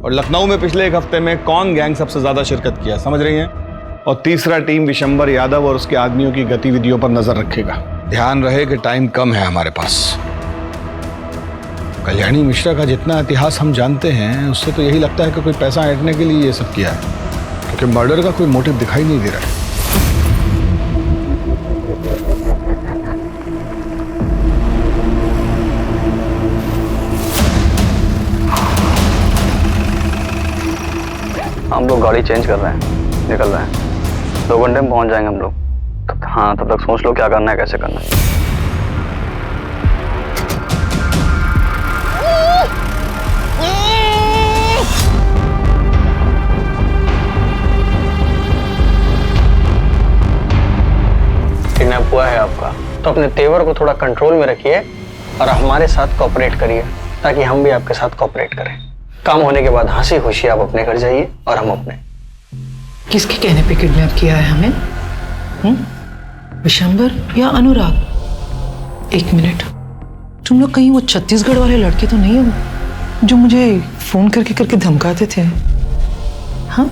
और लखनऊ में पिछले 1 हफ्ते में कौन गैंग सबसे ज्यादा शिरकत किया, समझ रही हैं? और तीसरा टीम विशंबर यादव और उसके आदमियों की गतिविधियों पर नजर रखेगा। ध्यान रहे कि टाइम कम है हमारे पास। कल्याणी मिश्रा का जितना इतिहास हम जानते हैं उससे तो यही लगता है कि कोई पैसा ऐंठने के लिए ये सब किया है, क्योंकि मर्डर का कोई मोटिव दिखाई नहीं दे रहा है। हम लोग गाड़ी चेंज कर रहे हैं, निकल रहे हैं। 2 घंटे में पहुंच जाएंगे हम लोग। हाँ, तब तक सोच लो क्या करना है, कैसे करना है। किडनैप हुआ है आपका, तो अपने तेवर को थोड़ा कंट्रोल में रखिए और हमारे साथ कोऑपरेट करिए, ताकि हम भी आपके साथ कोऑपरेट करें। काम होने के बाद हंसी खुशी आप अपने घर जाइए और हम अपने। किसके कहने पे किडनैप किया है हमें? विशंबर या अनुराग? 1 मिनट, तुम लोग कहीं वो छत्तीसगढ़ वाले लड़के तो नहीं हो जो मुझे फोन करके करके धमकाते थे? हाँ?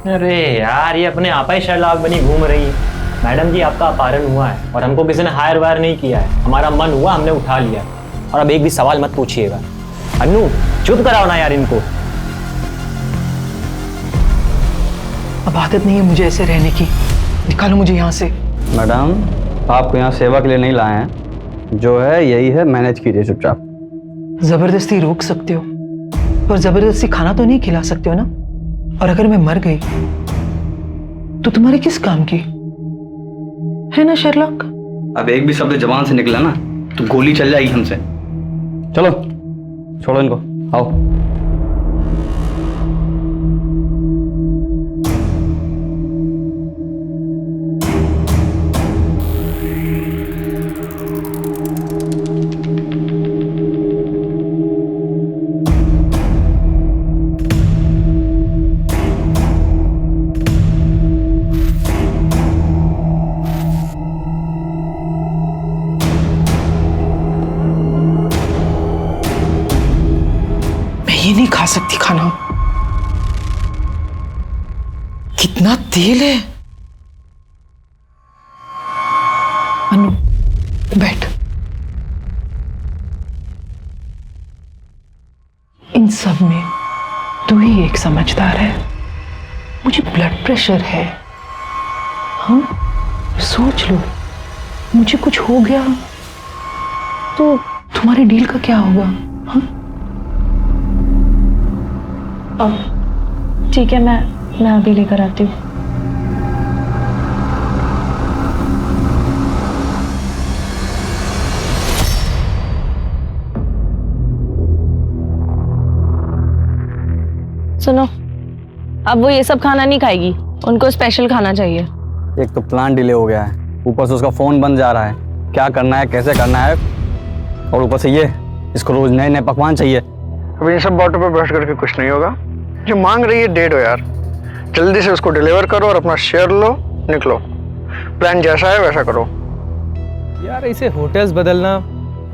अरे यार, ये अपने आप ही शर्लाक बनी घूम रही है। मैडम जी, आपका अपहरण हुआ है और हमको किसी ने हायर वायर नहीं किया है। हमारा मन हुआ, हमने उठा लिया। और अब एक भी सवाल मत पूछिएगा। अन्नू, चुप कराओ ना यार इनको। अब आदत नहीं है मुझे ऐसे रहने की। निकालो मुझे यहाँ से। मैडम, आपको यहाँ सेवा के लिए नहीं लाए हैं। जो है यही है, मैनेज कीजिए चुपचाप। जबरदस्ती रोक सकते हो पर जबरदस्ती खाना तो नहीं खिला सकते हो ना। और अगर मैं मर गई तो तुम्हारे किस काम की है ना शर्लॉक? अब एक भी शब्द जबान से निकला ना तो गोली चल जाएगी हमसे। चलो छोड़ो इनको, आओ। ये नहीं खा सकती खाना। कितना तेल है। अनु, बैठ। इन सब में तू ही एक समझदार है। मुझे ब्लड प्रेशर है। हाँ, सोच लो, मुझे कुछ हो गया तो तुम्हारे डील का क्या होगा? हाँ, ठीक है, मैं अभी लेकर आती हूँ। सुनो, अब वो ये सब खाना नहीं खाएगी, उनको स्पेशल खाना चाहिए। एक तो प्लान डिले हो गया है, ऊपर से उसका फोन बंद जा रहा है। क्या करना है, कैसे करना है, और ऊपर से ये इसको रोज नए नए पकवान चाहिए। अब इन सब बातों पे बहस करके कुछ नहीं होगा। जो मांग रही है दे दो यार, जल्दी से उसको डिलीवर करो और अपना शेयर लो, निकलो। प्लान जैसा है वैसा करो। यार इसे होटल्स बदलना,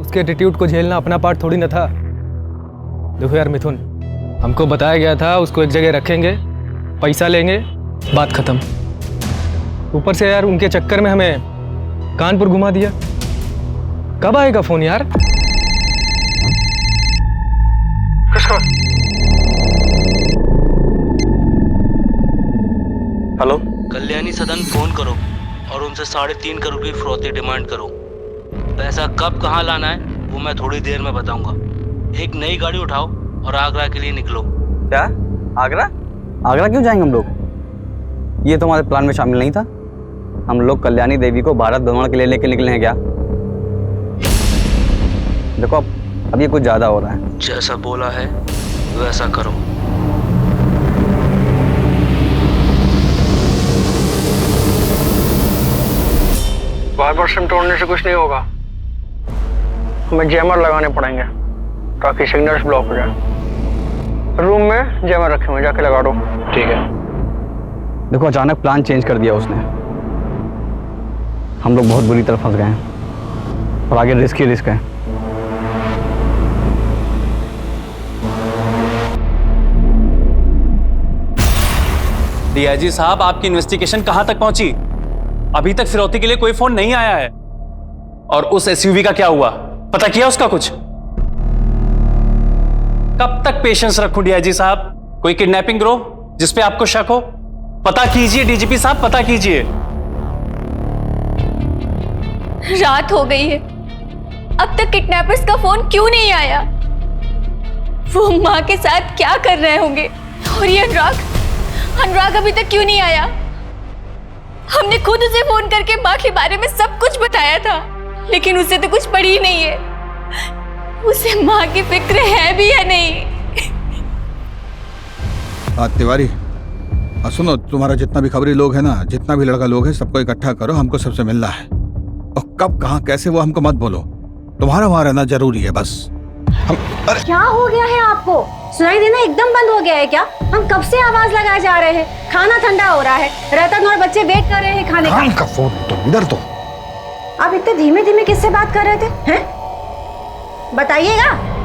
उसके एटीट्यूड को झेलना अपना पार्ट थोड़ी ना था। देखो यार मिथुन, हमको बताया गया था उसको एक जगह रखेंगे, पैसा लेंगे, बात खत्म। ऊपर से यार उनके चक्कर में हमें कानपुर घुमा दिया। कब आएगा फोन यार? किसका? हेलो, कल्याणी सदन फोन करो और उनसे 3.5 करोड़ की फिरौती डिमांड करो। पैसा कब कहाँ लाना है वो मैं थोड़ी देर में बताऊंगा। एक नई गाड़ी उठाओ और आगरा के लिए निकलो। क्या? आगरा? आगरा क्यों जाएंगे हम लोग? ये तो हमारे प्लान में शामिल नहीं था। हम लोग कल्याणी देवी को भारत भ्रमण के लिए लेके निकले हैं क्या? देखो अब ये कुछ ज्यादा हो रहा है। जैसा बोला है वैसा करो। वाइपर सिम तोड़ने से कुछ नहीं होगा, हमें जैमर लगाने पड़ेंगे ताकि सिग्नल्स ब्लॉक हो जाए। रूम में जैमर रखे हुए, जाके लगा दो। ठीक है। देखो अचानक प्लान चेंज कर दिया उसने, हम लोग बहुत बुरी तरह फंस गए हैं और आगे रिस्क ही रिस्क है। डीआईजी साहब, आपकी इन्वेस्टिगेशन कहां तक पहुंची? अभी तक फिरौती के लिए कोई फोन नहीं आया है। और उस एसयूवी का क्या हुआ, पता किया उसका कुछ? कब तक पेशेंस रखूं डीआईजी साहब? कोई किडनैपिंग गिरोह जिसपे आपको शक हो? पता कीजिए डीजीपी साहब, पता कीजिए। रात हो गई है, अब तक किडनैपर्स का फोन क्यों नहीं आया? वो माँ के साथ क्या कर रहे होंगे? और ये अनुराग अभी तक क्यों नहीं आया? हमने खुद उसे फोन करके माँ के बारे में सब कुछ बताया था, लेकिन उसे तो कुछ पड़ी ही नहीं है। उसे माँ की फिक्र है भी या नहीं? तिवारी, सुनो, तुम्हारा जितना भी खबरी लोग है ना, जितना भी लड़का लोग है, सबको इकट्ठा करो, हमको सबसे मिलना है। और कब कहाँ कैसे वो हमको मत बोलो, तुम्हारा वहां रहना जरूरी है बस। क्या हो गया है आपको? सुनाई देना एकदम बंद हो गया है क्या? हम कब से आवाज लगाए जा रहे हैं, खाना ठंडा हो रहा है, रतन और बच्चे वेट कर रहे हैं खाने का। फोन तो इधर तो। आप इतने धीमे धीमे किससे बात कर रहे थे हैं? बताइएगा।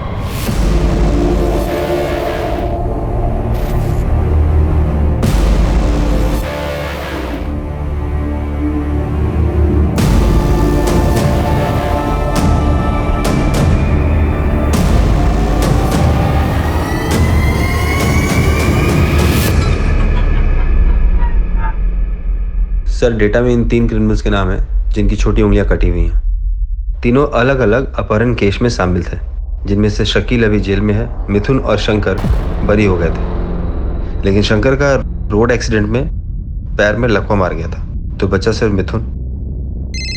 सर, डेटा में इन 3 क्रिमिनल्स के नाम हैं जिनकी छोटी उंगलियां कटी हुई हैं। तीनों अलग अलग अपहरण केस में शामिल थे, जिनमें से शकील अभी जेल में है, मिथुन और शंकर बरी हो गए थे। लेकिन शंकर का रोड एक्सीडेंट में पैर में लकवा मार गया था, तो बचा सिर्फ मिथुन।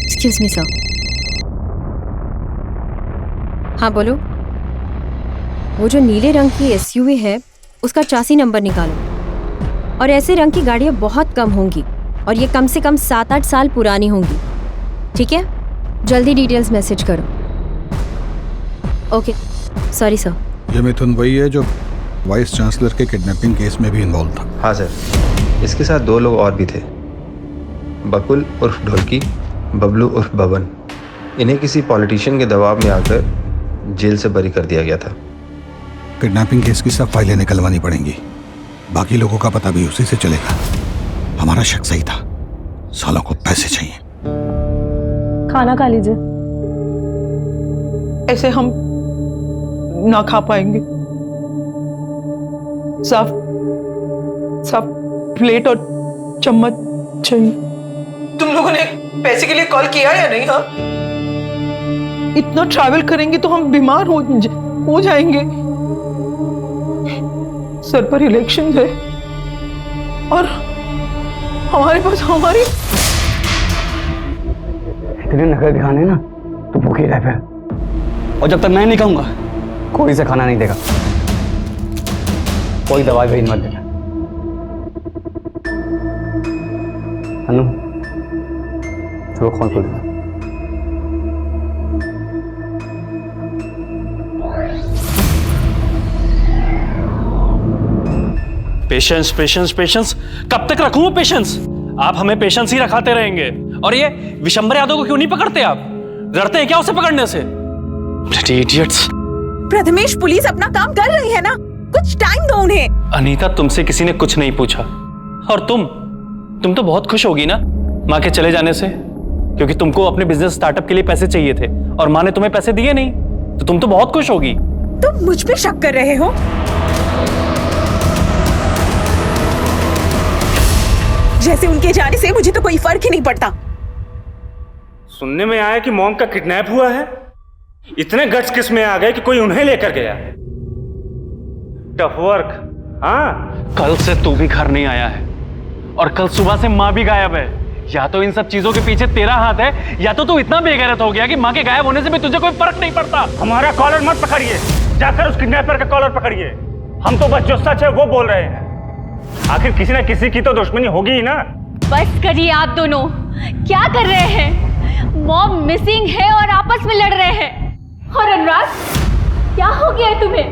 Excuse me sir. हाँ बोलो। वो जो नीले रंग की एसयूवी है उसका चासी नंबर निकालो। और ऐसे रंग की गाड़ियाँ बहुत कम होंगी और ये कम से कम 7-8 साल पुरानी होंगी। ठीक है, जल्दी डिटेल्स मैसेज करो। Okay, sorry sir. ये मिथुन वही है जो वाइस चांसलर के किडनैपिंग केस में भी इन्वॉल्व था? हाँ सर, इसके साथ 2 लोग और भी थे, बकुल उर्फ ढोलकी, बबलू उर्फ बबन। इन्हें किसी पॉलिटिशियन के दबाव में आकर जेल से बरी कर दिया गया था। किडनैपिंग केस की सब फाइलें निकलवानी पड़ेंगी, बाकी लोगों का पता भी उसी से चलेगा। हमारा शक सही था, सालों को पैसे चाहिए। खाना खा लीजिए। ऐसे हम ना खा पाएंगे। साफ साफ प्लेट और चम्मच चाहिए। तुम लोगों ने पैसे के लिए कॉल किया या नहीं? हाँ, इतना ट्रैवल करेंगे तो हम बीमार हो जाएंगे। सर पर इलेक्शन है और हमारे पास हमारी इतने नखरे दिखाने ना तो भूखे रह फिर। और जब तक मैं नहीं कहूंगा कोई से खाना नहीं देगा। कोई दवाई भी मत देना। अनु, चलो कौन खोल देना। पेशेंस पेशेंस पेशेंस, कब तक रखूं पेशेंस? आप हमें पेशेंस ही रखाते रहेंगे। और ये विशंबर यादव को क्यों नहीं पकड़ते आप? डरते हैं क्या उसे पकड़ने से? इडियट्स। प्रथमेश, पुलिस अपना काम कर रही है ना, कुछ टाइम दो उन्हें। अनीता, तुमसे किसी ने कुछ नहीं पूछा। और तुम तो बहुत खुश होगी ना माँ के चले जाने से, क्योंकि तुमको अपने बिजनेस स्टार्टअप के लिए पैसे चाहिए थे और माँ ने तुम्हें पैसे दिए नहीं, तो तुम तो बहुत खुश होगी। तुम मुझ पे शक कर रहे हो? जैसे उनके जाने से मुझे तो कोई फर्क ही नहीं पड़ता। सुनने में आया कि मॉम का किडनैप हुआ है। इतने गट्स किस में आ गए कि कोई उन्हें लेकर गया। Tough work. हाँ, कल से तू भी घर नहीं आया है और कल सुबह से माँ भी गायब है। या तो इन सब चीजों के पीछे तेरा हाथ है, या तो तू इतना बेगैरत हो गया कि माँ के गायब होने से भी तुझे कोई फर्क नहीं पड़ता। हमारा कॉलर मत पकड़िए, जाकर उस किडनैपर का कॉलर पकड़िए। हम तो बस जो सच है वो बोल रहे हैं। आखिर किसी न किसी की तो दुश्मनी होगी ही ना। बस करिए आप दोनों, क्या कर रहे हैं? मॉम मिसिंग है और आपस में लड़ रहे हैं। और अनुराग, क्या हो गया है तुम्हें?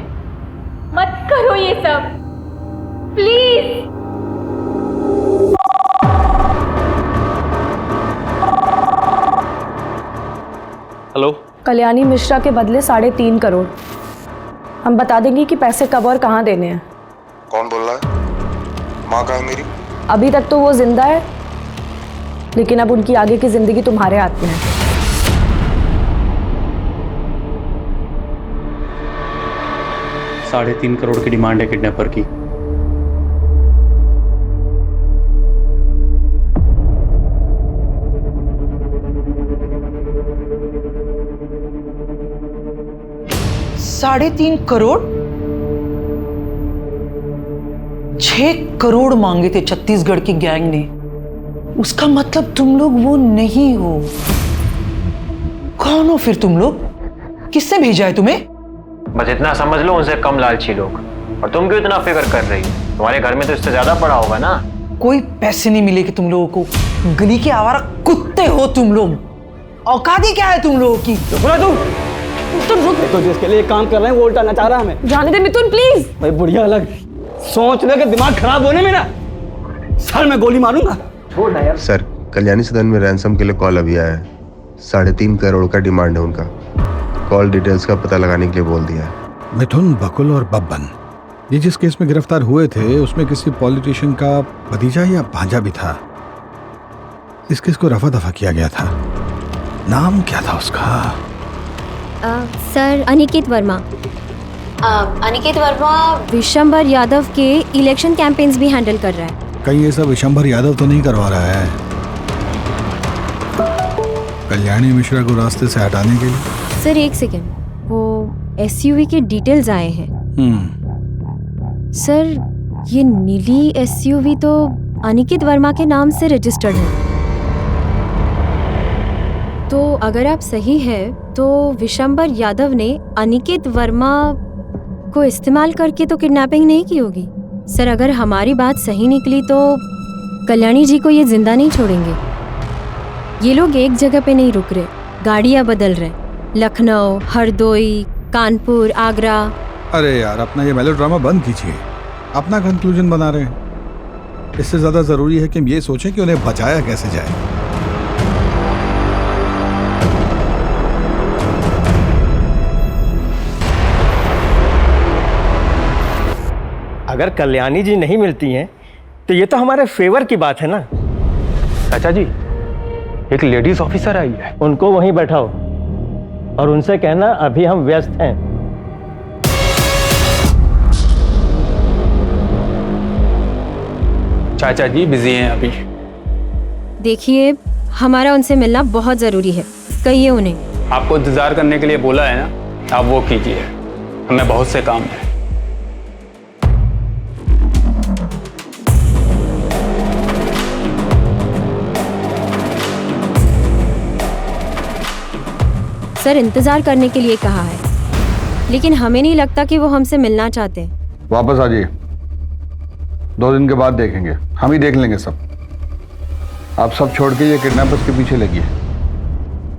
मत करो ये सब, प्लीज। हेलो, कल्याणी मिश्रा के बदले 3.5 करोड़। हम बता देंगे कि पैसे कब और कहाँ देने हैं। कौन बोल रहा है? माँ कहाँ है मेरी? अभी तक तो वो जिंदा है, लेकिन अब उनकी आगे की जिंदगी तुम्हारे हाथ में है। $3.5 करोड़ की डिमांड है किडनैपर की। $3.5 करोड़? 6 करोड़ मांगे थे छत्तीसगढ़ की गैंग ने। उसका मतलब तुम लोग वो नहीं हो। कौन हो फिर तुम लोग? किसने भेजा है तुम्हें? बस इतना समझ लो, उनसे कम लालची लोग। और तुम क्यों इतना फिक्र कर रही हो? तुम्हारे घर में तो इससे ज्यादा पड़ा होगा ना। कोई पैसे नहीं मिलेगे तुम लोगों को। गली के आवारा कुत्ते हो तुम लोग। औकात ही क्या है तुम लोगों की? तुम रुक। तो जिसके लिए काम कर रहे हैं वो उल्टा नचा रहा है हमें। जाने दे मिथुन प्लीज। भाई बुढ़िया अलग सोचने के दिमाग खराब होने में ना सर में गोली मारूंगा। छोड़ना यार। सर, कल्याणी सदन में रैंसम के लिए कॉल अभी आया है। 3.5 करोड़ का डिमांड है उनका। कॉल डिटेल्स का पता लगाने के लिए बोल दिया है। मिथुन, बकुल और बब्बन, ये जिस केस में गिरफ्तार हुए थे उसमें किसी पॉलिटिशियन का भतीजा या भांजा भी था। इस केस को रफा दफा किया गया था। नाम क्या था उसका? सर अनिकेत वर्मा। अनिकेत वर्मा विशंबर यादव के इलेक्शन कैंपेन्स भी हैंडल कर रहा है। कहीं ये सब विशंबर यादव तो नहीं करवा रहा है कल्याणी मिश्रा को रास्ते से हटाने के लिए? सर एक सेकेंड, वो एसयूवी के डिटेल्स आए हैं। सर ये नीली एसयूवी तो अनिकेत वर्मा के नाम से रजिस्टर्ड है। तो अगर आप सही है तो विशंबर यादव ने अनिकेत वर्मा को इस्तेमाल करके तो किडनैपिंग नहीं की होगी। सर अगर हमारी बात सही निकली तो कल्याणी जी को ये जिंदा नहीं छोड़ेंगे। ये लोग एक जगह पे नहीं रुक रहे, गाड़ियाँ बदल रहे। लखनऊ, हरदोई, कानपुर, आगरा। अरे यार, अपना ये मेलोड्रामा बंद कीजिए। अपना कंक्लूजन बना रहे हैं। इससे ज्यादा जरूरी है कि हम ये सोचें कि उन्हें बचाया कैसे जाए। अगर कल्याणी जी नहीं मिलती हैं तो ये तो हमारे फेवर की बात है ना। चाचा जी, एक लेडीज ऑफिसर आई है। उनको वहीं बैठाओ और उनसे कहना अभी हम व्यस्त हैं। चाचा जी बिजी हैं अभी। देखिए हमारा उनसे मिलना बहुत जरूरी है, कहिए उन्हें। आपको इंतजार करने के लिए बोला है ना, आप वो कीजिए। हमें बहुत से काम है। सर इंतजार करने के लिए कहा है, लेकिन हमें नहीं लगता कि वो हमसे मिलना चाहते हैं। वापस आ जाइए, 2 दिन के बाद देखेंगे। हम ही देख लेंगे सब। आप सब छोड़ के ये किडनैपर्स के पीछे लगी है।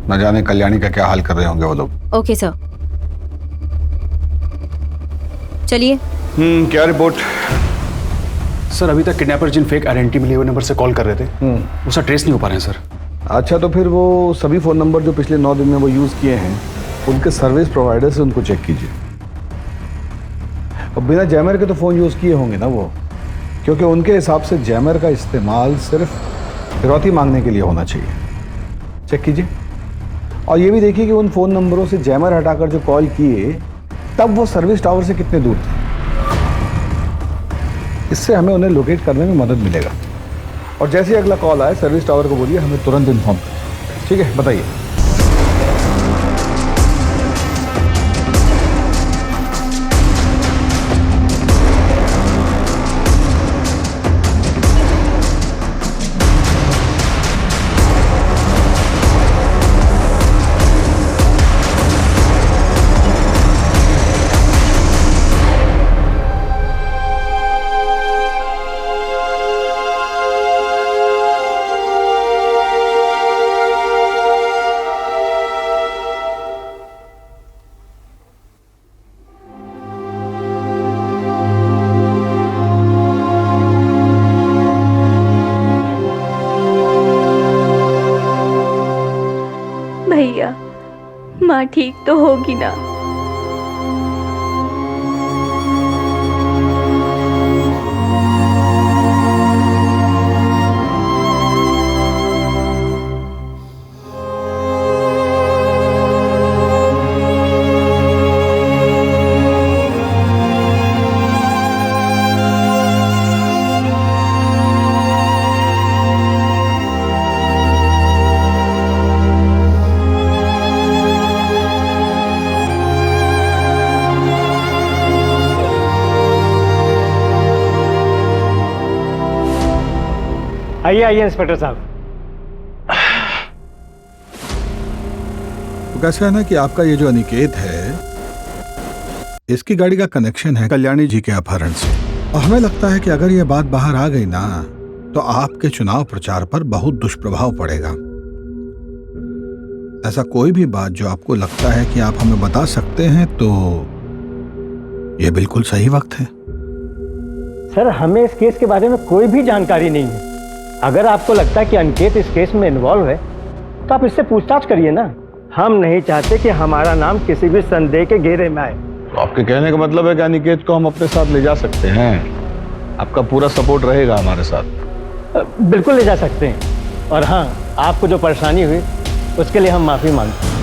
न जाने कल्याणी का क्या हाल कर रहे होंगे वो लोग। ओके सर, चलिए। क्या रिपोर्ट? सर अभी तक किडनैपर जिन फेक आइडेंटिटी मिले हुए नंबर से कॉल कर रहे थे उसका ट्रेस नहीं हो पा रहे हैं सर। अच्छा, तो फिर वो सभी फ़ोन नंबर जो पिछले 9 दिन में वो यूज़ किए हैं उनके सर्विस प्रोवाइडर से उनको चेक कीजिए। और बिना जैमर के तो फ़ोन यूज़ किए होंगे ना वो, क्योंकि उनके हिसाब से जैमर का इस्तेमाल सिर्फ फिरौती मांगने के लिए होना चाहिए। चेक कीजिए। और ये भी देखिए कि उन फ़ोन नंबरों से जैमर हटाकर जो कॉल किए तब वो सर्विस टावर से कितने दूर थे। इससे हमें उन्हें लोकेट करने में मदद मिलेगा। और जैसे ही अगला कॉल आए सर्विस टावर को बोलिए हमें तुरंत इन्फॉर्म करें। ठीक है, बताइए। ठीक तो होगी ना? आइए आइए इंस्पेक्टर साहब। तो कैसा है ना कि आपका ये जो अनिकेत है, इसकी गाड़ी का कनेक्शन है कल्याणी जी के अपहरण से। और हमें लगता है कि अगर ये बात बाहर आ गई ना, तो आपके चुनाव प्रचार पर बहुत दुष्प्रभाव पड़ेगा। ऐसा कोई भी बात जो आपको लगता है कि आप हमें बता सकते हैं, तो ये बिल्कुल सही वक्त है। सर, हमें इस केस के बारे में कोई भी जानकारी नहीं है। अगर आपको लगता है कि अनिकेत इस केस में इन्वॉल्व है, तो आप इससे पूछताछ करिए ना। हम नहीं चाहते कि हमारा नाम किसी भी संदेह के घेरे में आए। तो आपके कहने का मतलब है कि अनिकेत को हम अपने साथ ले जा सकते हैं? आपका पूरा सपोर्ट रहेगा हमारे साथ? बिल्कुल ले जा सकते हैं। और हाँ, आपको जो परेशानी हुई उसके लिए हम माफी मांगते हैं।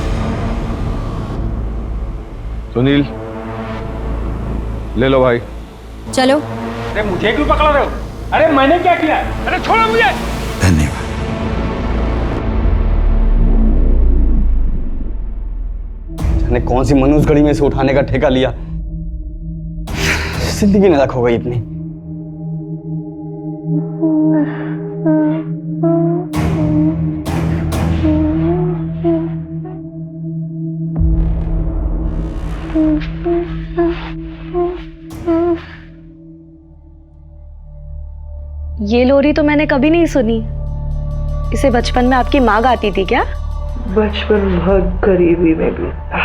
सुनील, ले लो भाई। चलो। अरे मुझे क्यों पकड़ रहे हो? अरे मैंने क्या किया? अरे छोड़ो मुझे। धन्यवाद। जाने कौन सी मनुष्य घड़ी में से उठाने का ठेका लिया, जिंदगी नरक हो गई इतनी। ये लोरी तो मैंने कभी नहीं सुनी। इसे बचपन में आपकी माँ गाती थी क्या? बचपन बहुत गरीबी में बीता।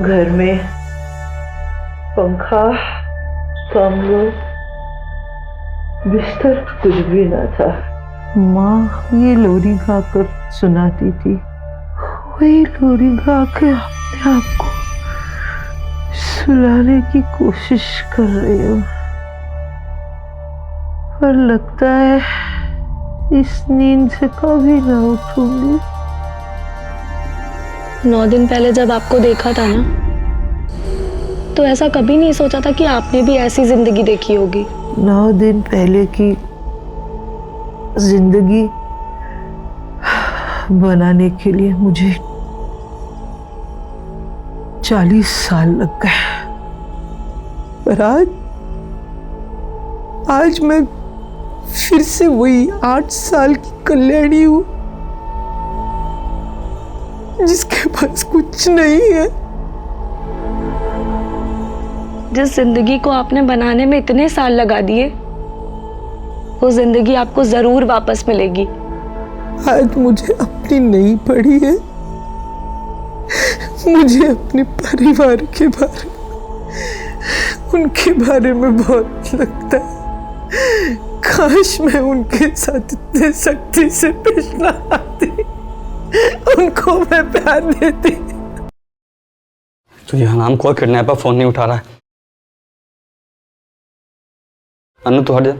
घर में पंखा, कमरा, बिस्तर कुछ भी न था। माँ ये लोरी गाकर सुनाती थी। वही लोरी गाकर अपने आप को सुलाने की कोशिश कर रही हूँ, पर लगता है इस नींद से कभी ना उठूंगी। 9 दिन पहले जब आपको देखा था ना, तो ऐसा कभी नहीं सोचा था कि आपने भी ऐसी जिंदगी देखी होगी। 9 दिन पहले की जिंदगी बनाने के लिए मुझे 40 साल लग गए, पर आज मैं फिर से वही 8 साल की कल्याणी हूं, जिसके पास कुछ नहीं है। जिस जिंदगी को आपने बनाने में इतने साल लगा दिए, वो जिंदगी आपको जरूर वापस मिलेगी। आज मुझे अपनी नहीं पड़ी है। मुझे अपने परिवार के बारे में, उनके बारे में बहुत लगता है। काश मैं उनके साथ इतने सख्ती से पेश न आती, उनको मैं प्यार देती। तुझे हराम खोर किडनैपर फोन नहीं उठा रहा है। अनु तू हट जा।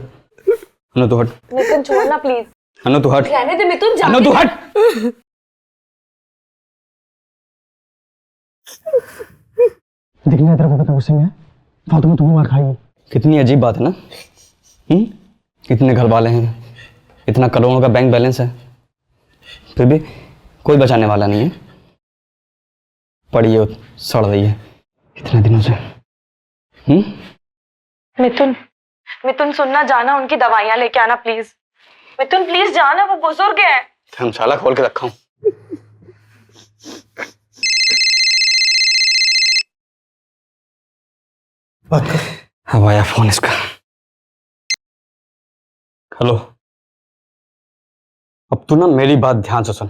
अनु तू हट। मिथुन छोड़ना प्लीज। अनु तू हट। रहने दे मिथुन। अनु तू हट। दिखने तेरे को पता गुस्से में है, फालतू में तुम्हें मार खाएगी। कितनी अजीब बात है ना। इतने घर वाले हैं, इतना करोड़ों का बैंक बैलेंस है, फिर भी कोई बचाने वाला नहीं है। पड़ी है, सड़ रही है इतने दिनों से। मिथुन सुनना, जाना उनकी दवाइयां लेके आना प्लीज। मिथुन प्लीज जाना, वो बुजुर्ग है। धर्मशाला खोल के रखा हूं। अब आया फोन इसका। हेलो, अब तू ना मेरी बात ध्यान से सुन।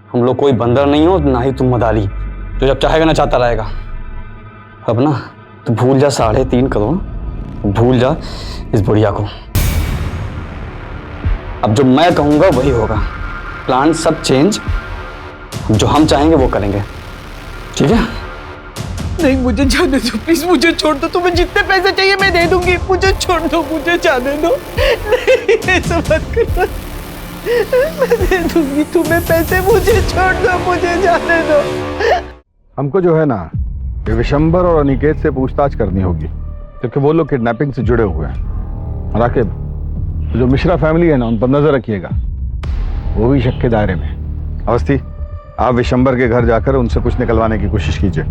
हम लोग कोई बंदर नहीं हो, ना ही तुम मदारी जो जब चाहेगा ना चाहता रहेगा। अब ना तू भूल जा 3.5 करोड़, भूल जा इस बुढ़िया को। अब जो मैं कहूंगा वही होगा। प्लान सब चेंज, जो हम चाहेंगे वो करेंगे, ठीक है? नहीं, मुझे जाने दो प्लीज, मुझे छोड़ दो। तुम्हें जितने पैसे चाहिए मैं दे दूंगी, मुझे छोड़ दो, मुझे जाने दो। नहीं, ऐसा मत करो, मैं दे दूंगी तुम्हें पैसे, मुझे छोड़ दो, मुझे जाने दो। हमको जो है ना, ये विशंबर और अनिकेत से पूछताछ करनी होगी, क्योंकि वो लोग किडनैपिंग से जुड़े हुए हैं। राकिब, जो मिश्रा फैमिली है ना, उन पर नजर रखिएगा, वो भी शक के दायरे में। अवस्थी, आप विशंबर के घर जाकर उनसे कुछ निकलवाने की कोशिश कीजिए,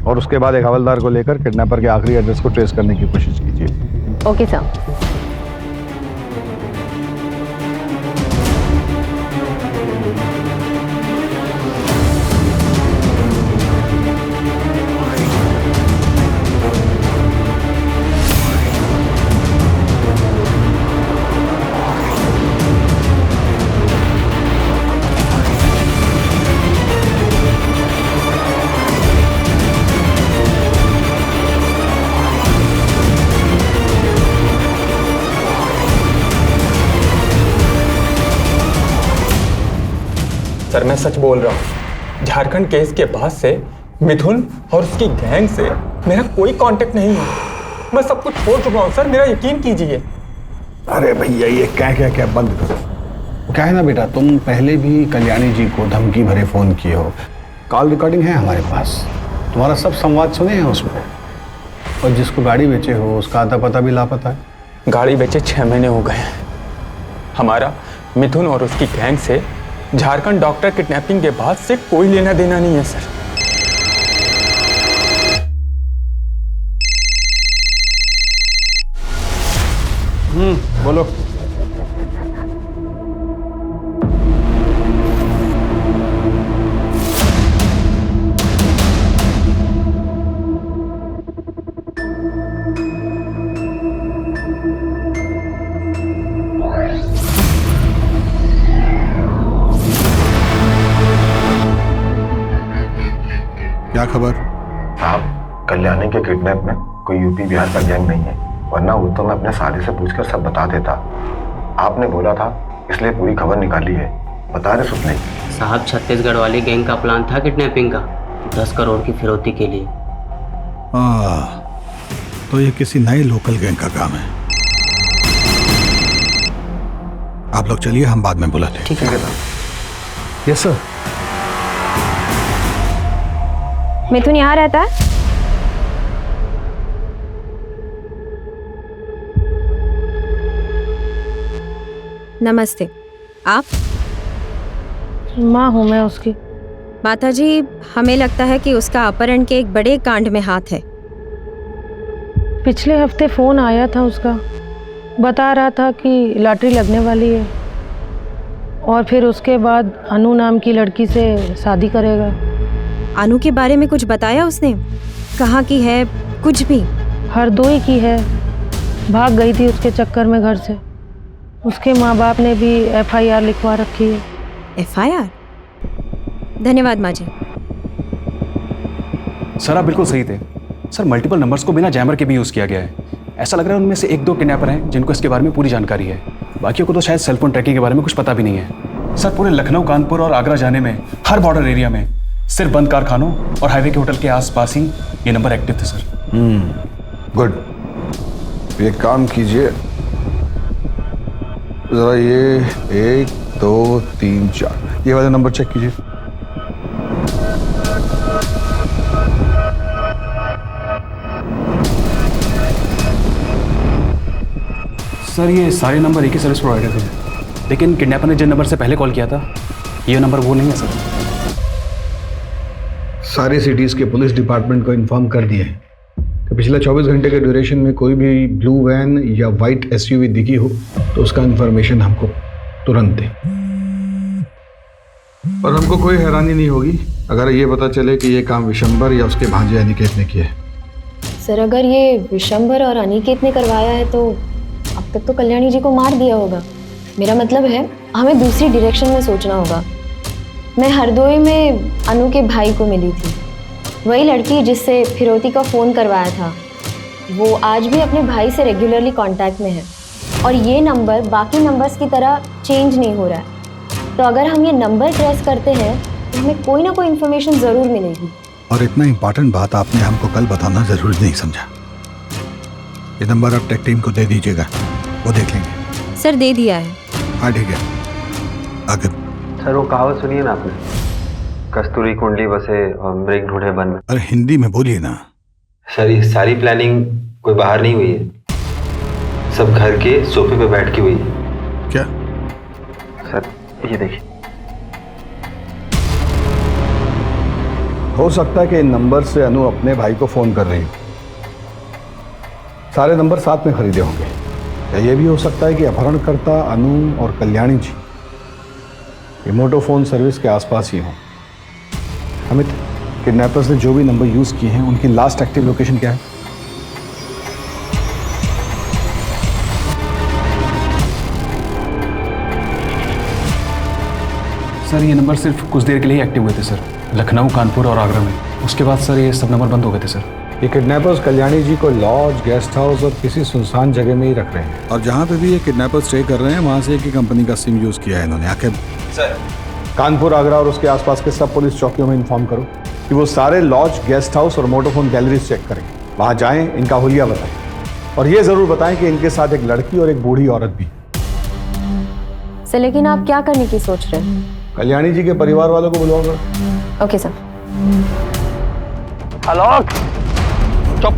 और उसके बाद एक हवलदार को लेकर किडनैपर के आखिरी एड्रेस को ट्रेस करने की कोशिश कीजिए। Okay sir. सर मैं सच बोल रहा हूँ, झारखंड केस के बाद से मिथुन और उसकी गैंग से मेरा कोई कांटेक्ट नहीं है। मैं सब कुछ छोड़ चुका हूँ सर, मेरा यकीन कीजिए। अरे भैया, ये क्या बंद करो। क्या है ना बेटा, तुम पहले भी कल्याणी जी को धमकी भरे फोन किए हो, कॉल रिकॉर्डिंग है हमारे पास, तुम्हारा सब संवाद सुने हैं उसमें। और जिसको गाड़ी बेचे हो उसका आता पता भी लापता है। गाड़ी बेचे 6 महीने हो गए हैं। हमारा मिथुन और उसकी गैंग से झारखंड डॉक्टर किडनैपिंग के बाद से कोई लेना देना नहीं है सर। बोलो। क्या खबर? साहब, कल्याणी के किडनैप में कोई यूपी बिहार का गैंग नहीं है, वरना वो तो मैं अपने साले से पूछकर सब बता देता। आपने बोला था इसलिए पूरी खबर निकाली है। बता रहे सुपने साहब, छत्तीसगढ़ वाली गैंग का प्लान था किडनैपिंग का, 10 करोड़ की फिरौती के लिए। तो ये किसी नए लोकल गैंग का काम है। आप लोग चलिए, हम बाद में बुलाते हैं। ठीक है साहब। Yes sir. मिथुन यहाँ रहता है? नमस्ते, आप? माँ हूँ मैं उसकी। माता जी, हमें लगता है कि उसका अपहरण के एक बड़े कांड में हाथ है। पिछले हफ्ते फोन आया था उसका, बता रहा था कि लॉटरी लगने वाली है और फिर उसके बाद अनु नाम की लड़की से शादी करेगा। अनु के बारे में कुछ बताया उसने? कहाँ की है? कुछ भी? हरदोई की है, भाग गई थी उसके चक्कर में घर से। उसके माँ बाप ने भी FIR लिखवा रखी है। FIR? धन्यवाद माँ जी। सर आप बिल्कुल सही थे सर, मल्टीपल नंबर्स को बिना जैमर के भी यूज़ किया गया है। ऐसा लग रहा है उनमें से 1-2 किडनैपर हैं जिनको इसके बारे में पूरी जानकारी है, बाकियों को तो शायद सेलफोन ट्रैकिंग के बारे में कुछ पता भी नहीं है। सर पूरे लखनऊ, कानपुर और आगरा जाने में हर बॉर्डर एरिया में सिर्फ बंद कारखानों और हाईवे के होटल के आसपास ही ये नंबर एक्टिव थे सर। गुड। एक काम कीजिए, जरा ये 1, 2, 3, 4 ये वाला नंबर चेक कीजिए। सर ये सारे नंबर एक ही सर्विस प्रोवाइडर थे, लेकिन किडनैपर ने जिन नंबर से पहले कॉल किया था ये नंबर वो नहीं है सर। सारे सिटीज के पुलिस डिपार्टमेंट को इन्फॉर्म कर दिए हैं कि पिछले 24 घंटे के ड्यूरेशन में कोई भी ब्लू वैन या वाइट SUV दिखी हो तो उसका इन्फॉर्मेशन हमको तुरंत दें। और हमको कोई हैरानी नहीं होगी अगर ये पता चले कि ये काम विशंबर या उसके भांजे अनिकेत ने किया है। सर, अगर ये विशंबर और अनिकेत ने करवाया है तो अब तक तो कल्याणी जी को मार दिया होगा। मेरा मतलब है हमें दूसरी डायरेक्शन में सोचना होगा। मैं हरदोई में अनु के भाई को मिली थी, वही लड़की जिससे फिरौती का फ़ोन करवाया था। वो आज भी अपने भाई से रेगुलरली कांटेक्ट में है और ये नंबर बाकी नंबर्स की तरह चेंज नहीं हो रहा है। तो अगर हम ये नंबर ट्रेस करते हैं तो हमें कोई ना कोई इन्फॉर्मेशन जरूर मिलेगी। और इतना इम्पोर्टेंट बात आपने हमको कल बताना जरूरी नहीं समझा। ये नंबर आप टेक टीम को दे दीजिएगा, वो देख लेंगे। सर दे दिया है। हाँ ठीक है, आगे। सर वो कहावत सुनिए ना आपने, कस्तूरी कुंडली बसे और मृग ढूंढे वन में। अरे हिंदी में बोलिए ना। सर ये सारी प्लानिंग कोई बाहर नहीं हुई है, सब घर के सोफे पे बैठ के हुई है। क्या? सर ये देखिए। हो सकता है कि इन नंबर से अनु अपने भाई को फोन कर रही हो। सारे नंबर साथ में खरीदे होंगे। या ये भी हो सकता है कि अपहरणकर्ता अनु और कल्याणी जी ये मोटोफोन सर्विस के आसपास ही हों। अमित, किडनैपर्स ने जो भी नंबर यूज किए हैं उनकी लास्ट एक्टिव लोकेशन क्या है? सर ये नंबर सिर्फ कुछ देर के लिए एक्टिव हुए थे सर, लखनऊ, कानपुर और आगरा में। उसके बाद सर ये सब नंबर बंद हो गए थे सर। ये किडनैपर्स कल्याणी जी को लॉज, गेस्ट हाउस और किसी सुनसान जगह में ही रख रहे हैं। और जहाँ पे भी ये किडनैपर्स स्टे कर रहे हैं वहाँ से एक ही कंपनी का सिम यूज किया है इन्होंने। आखिर सर कानपुर, आगरा और उसके आसपास के सब पुलिस चौकियों में इन्फॉर्म करो कि वो सारे लॉज, गेस्ट हाउस और मोटोफोन गैलरीज चेक करें। वहाँ जाएं, इनका हुलिया बताएं और ये जरूर बताएं कि इनके साथ एक लड़की और एक बूढ़ी औरत भी। सर लेकिन आप क्या करने की सोच रहे हैं? कल्याणी जी के परिवार वालों को बुलाओगे? Okay sir. हेलो, चुप।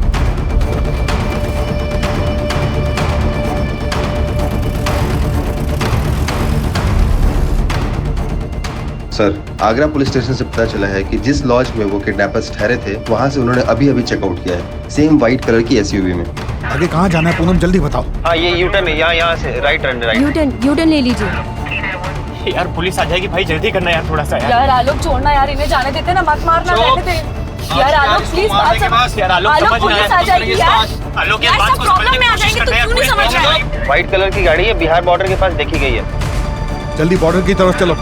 सर आगरा पुलिस स्टेशन से पता चला है कि जिस लॉज में वो किडनैपर्स ठहरे थे वहां से उन्होंने अभी अभी चेकआउट किया है, सेम व्हाइट कलर की एसयूवी में। आगे कहाँ जाना है पूनम, जल्दी बताओ। हाँ ये यूटर्न है, यहाँ से राइट टर्न, राइट। यूटर्न ले लीजिए। यार पुलिस आ जाएगी भाई, जल्दी करना यार थोड़ा सा। यार आलोक छोड़ना यार, इन्हें जाने देते ना, मत मारना, रहने दे। यार आलोक प्लीज बात समझ। यार आलोक समझ पुलिस आ जाएगी यार। आलोक यार बात को समझने में आ जाएंगे तो क्यों नहीं समझ रहा है? व्हाइट कलर की गाड़ी है, बिहार बॉर्डर के पास देखी गई है। जल्दी बॉर्डर की तरफ चलो।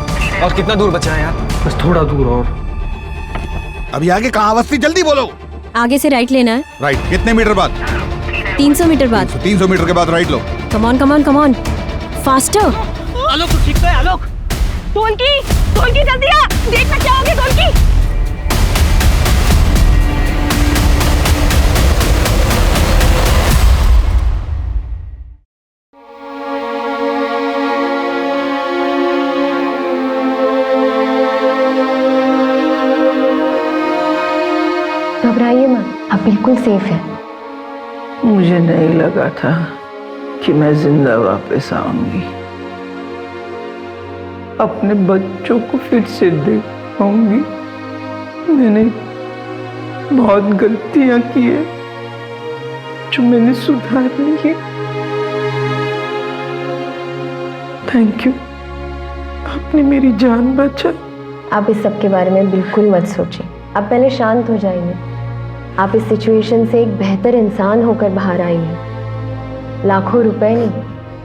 और कितना दूर बचा है यार? बस थोड़ा दूर और। अभी आगे कहाँ अवस्थी, जल्दी बोलो। आगे से राइट लेना है। राइट कितने मीटर बाद? 300 मीटर बाद। 300 मीटर के बाद राइट लो। Come on come on come on, faster. Alok तू ठीक तो है? आलोक ढोलकी जल्दी आ, देखना क्या हो गया ढोलकी। घबराइए मत, आप बिल्कुल सेफ है। मुझे नहीं लगा था कि मैं जिंदा वापस आऊंगी, अपने बच्चों को फिर से देख पाऊंगी। मैंने बहुत गलतियां की है जो मैंने सुधार ली है। थैंक यू, आपने मेरी जान बचाई। आप इस सब के बारे में बिल्कुल मत सोचिए, आप पहले शांत हो जाइए। आप इस सिचुएशन से एक बेहतर इंसान होकर बाहर आई हैं। लाखों रुपए नहीं,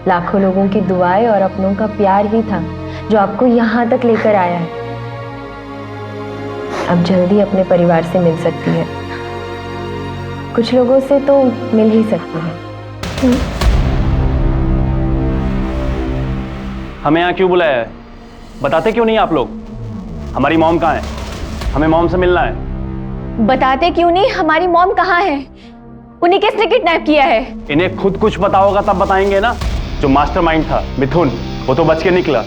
लाखों लोगों की दुआएं और अपनों का प्यार ही था जो आपको यहाँ तक लेकर आया है। अब जल्दी अपने परिवार से मिल सकती है, कुछ लोगों से तो मिल ही सकती है। हमें यहाँ क्यों बुलाया है? बताते क्यों नहीं आप लोग? हमारी मॉम कहाँ है? हमें मॉम से मिलना है। बताते क्यों नहीं? हमारी मॉम कहाँ है? उन्हें किसने किडनैप किया है? इन्हें खुद कुछ पता होगा तब बताएंगे ना। जो मास्टरमाइंड था मिथुन, वो तो बच के निकला।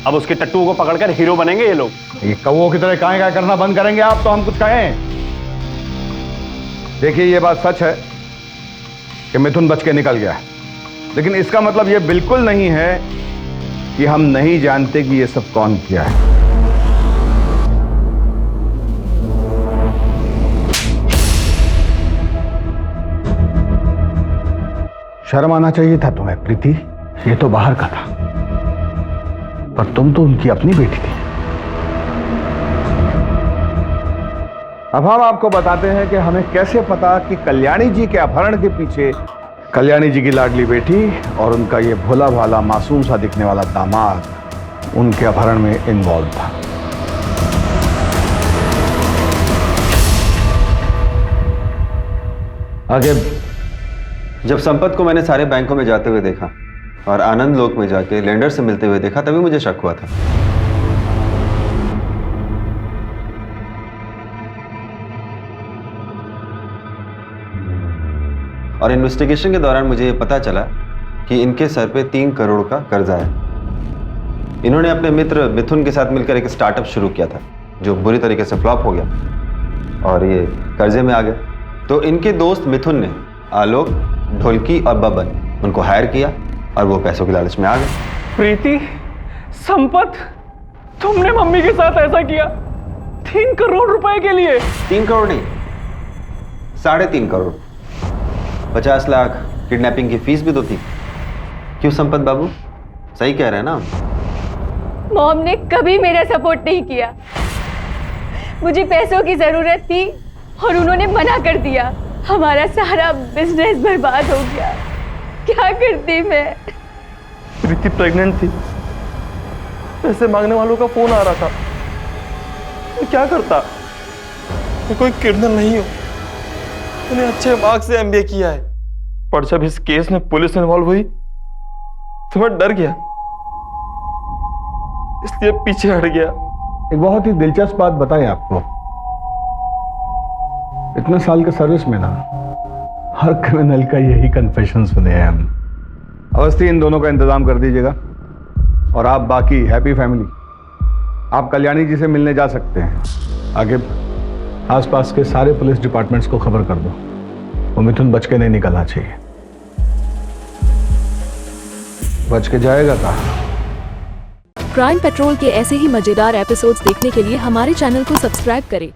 अब उसके टट्टू को पकड़कर हीरो बनेंगे ये लोग। ये कौवों की तरह काहे करना बंद करेंगे आप तो हम कुछ कहें। देखिए ये बात सच है कि मिथुन बच के निकल गया है, लेकिन इसका मतलब ये बिल्कुल नहीं है कि हम नहीं जानते कि ये सब कौन किया है। शर्म आना चाहिए था तुम्हें प्रीति, ये तो बाहर का था, पर तुम तो उनकी अपनी बेटी थी। अब हम आपको बताते हैं कि हमें कैसे पता कि कल्याणी जी के अपहरण के पीछे कल्याणी जी की लाडली बेटी और उनका ये भोला भाला मासूम सा दिखने वाला दामाद उनके अपहरण में इन्वॉल्व था। आगे जब संपत को मैंने सारे बैंकों में जाते हुए देखा और आनंद लोक में जाके लेंडर से मिलते हुए देखा, तभी मुझे शक हुआ था। और इन्वेस्टिगेशन के दौरान मुझे ये पता चला कि इनके सर पे 3 करोड़ का कर्जा है। इन्होंने अपने मित्र मिथुन के साथ मिलकर एक स्टार्टअप शुरू किया था जो बुरी तरीके से फ्लॉप हो गया और ये कर्जे में आ गए। तो इनके दोस्त मिथुन ने आलोक, ढोलकी और बबन उनको हायर किया और वो पैसों की लालच में आ गए। प्रीति, संपत, तुमने मम्मी के साथ ऐसा किया 3 करोड़ रुपए के लिए? 3 करोड़ नहीं, 3.5 करोड़। 50 लाख किडनैपिंग की फीस भी तो थी। क्यों संपत बाबू, सही कह रहे हैं ना? मॉम ने कभी मेरा सपोर्ट नहीं किया। मुझे पैसों की जरूरत थी और उन्होंने मना कर दिया। हमारा सारा बिजनेस बर्बाद हो गया। क्या करती मैं? प्रीति प्रेग्नेंट थी, पैसे मांगने वालों का फोन आ रहा था। मैं क्या करता? मैं कोई क्रिमिनल नहीं हूं। मैंने अच्छे मार्क्स से एमबीए किया है, पर जब इस केस में पुलिस इन्वॉल्व हुई तो मैं डर गया, इसलिए पीछे हट गया। एक बहुत ही दिलचस्प बात बताएं आपको। इतने साल के सर्विस में ना हर क्रिमिनल का यही कन्फेशन सुने हैं हम। अवस्थी, इन दोनों का इंतजाम कर दीजिएगा और आप बाकी हैप्पी फैमिली आप कल्याणी जी से मिलने जा सकते हैं। आगे आसपास के सारे पुलिस डिपार्टमेंट्स को खबर कर दो, वो मिथुन बच के नहीं निकलना चाहिए। बच के जाएगा कहाँ? क्राइम पेट्रोल के ऐसे ही मजेदार एपिसोड्स देखने के लिए हमारे चैनल को सब्सक्राइब करें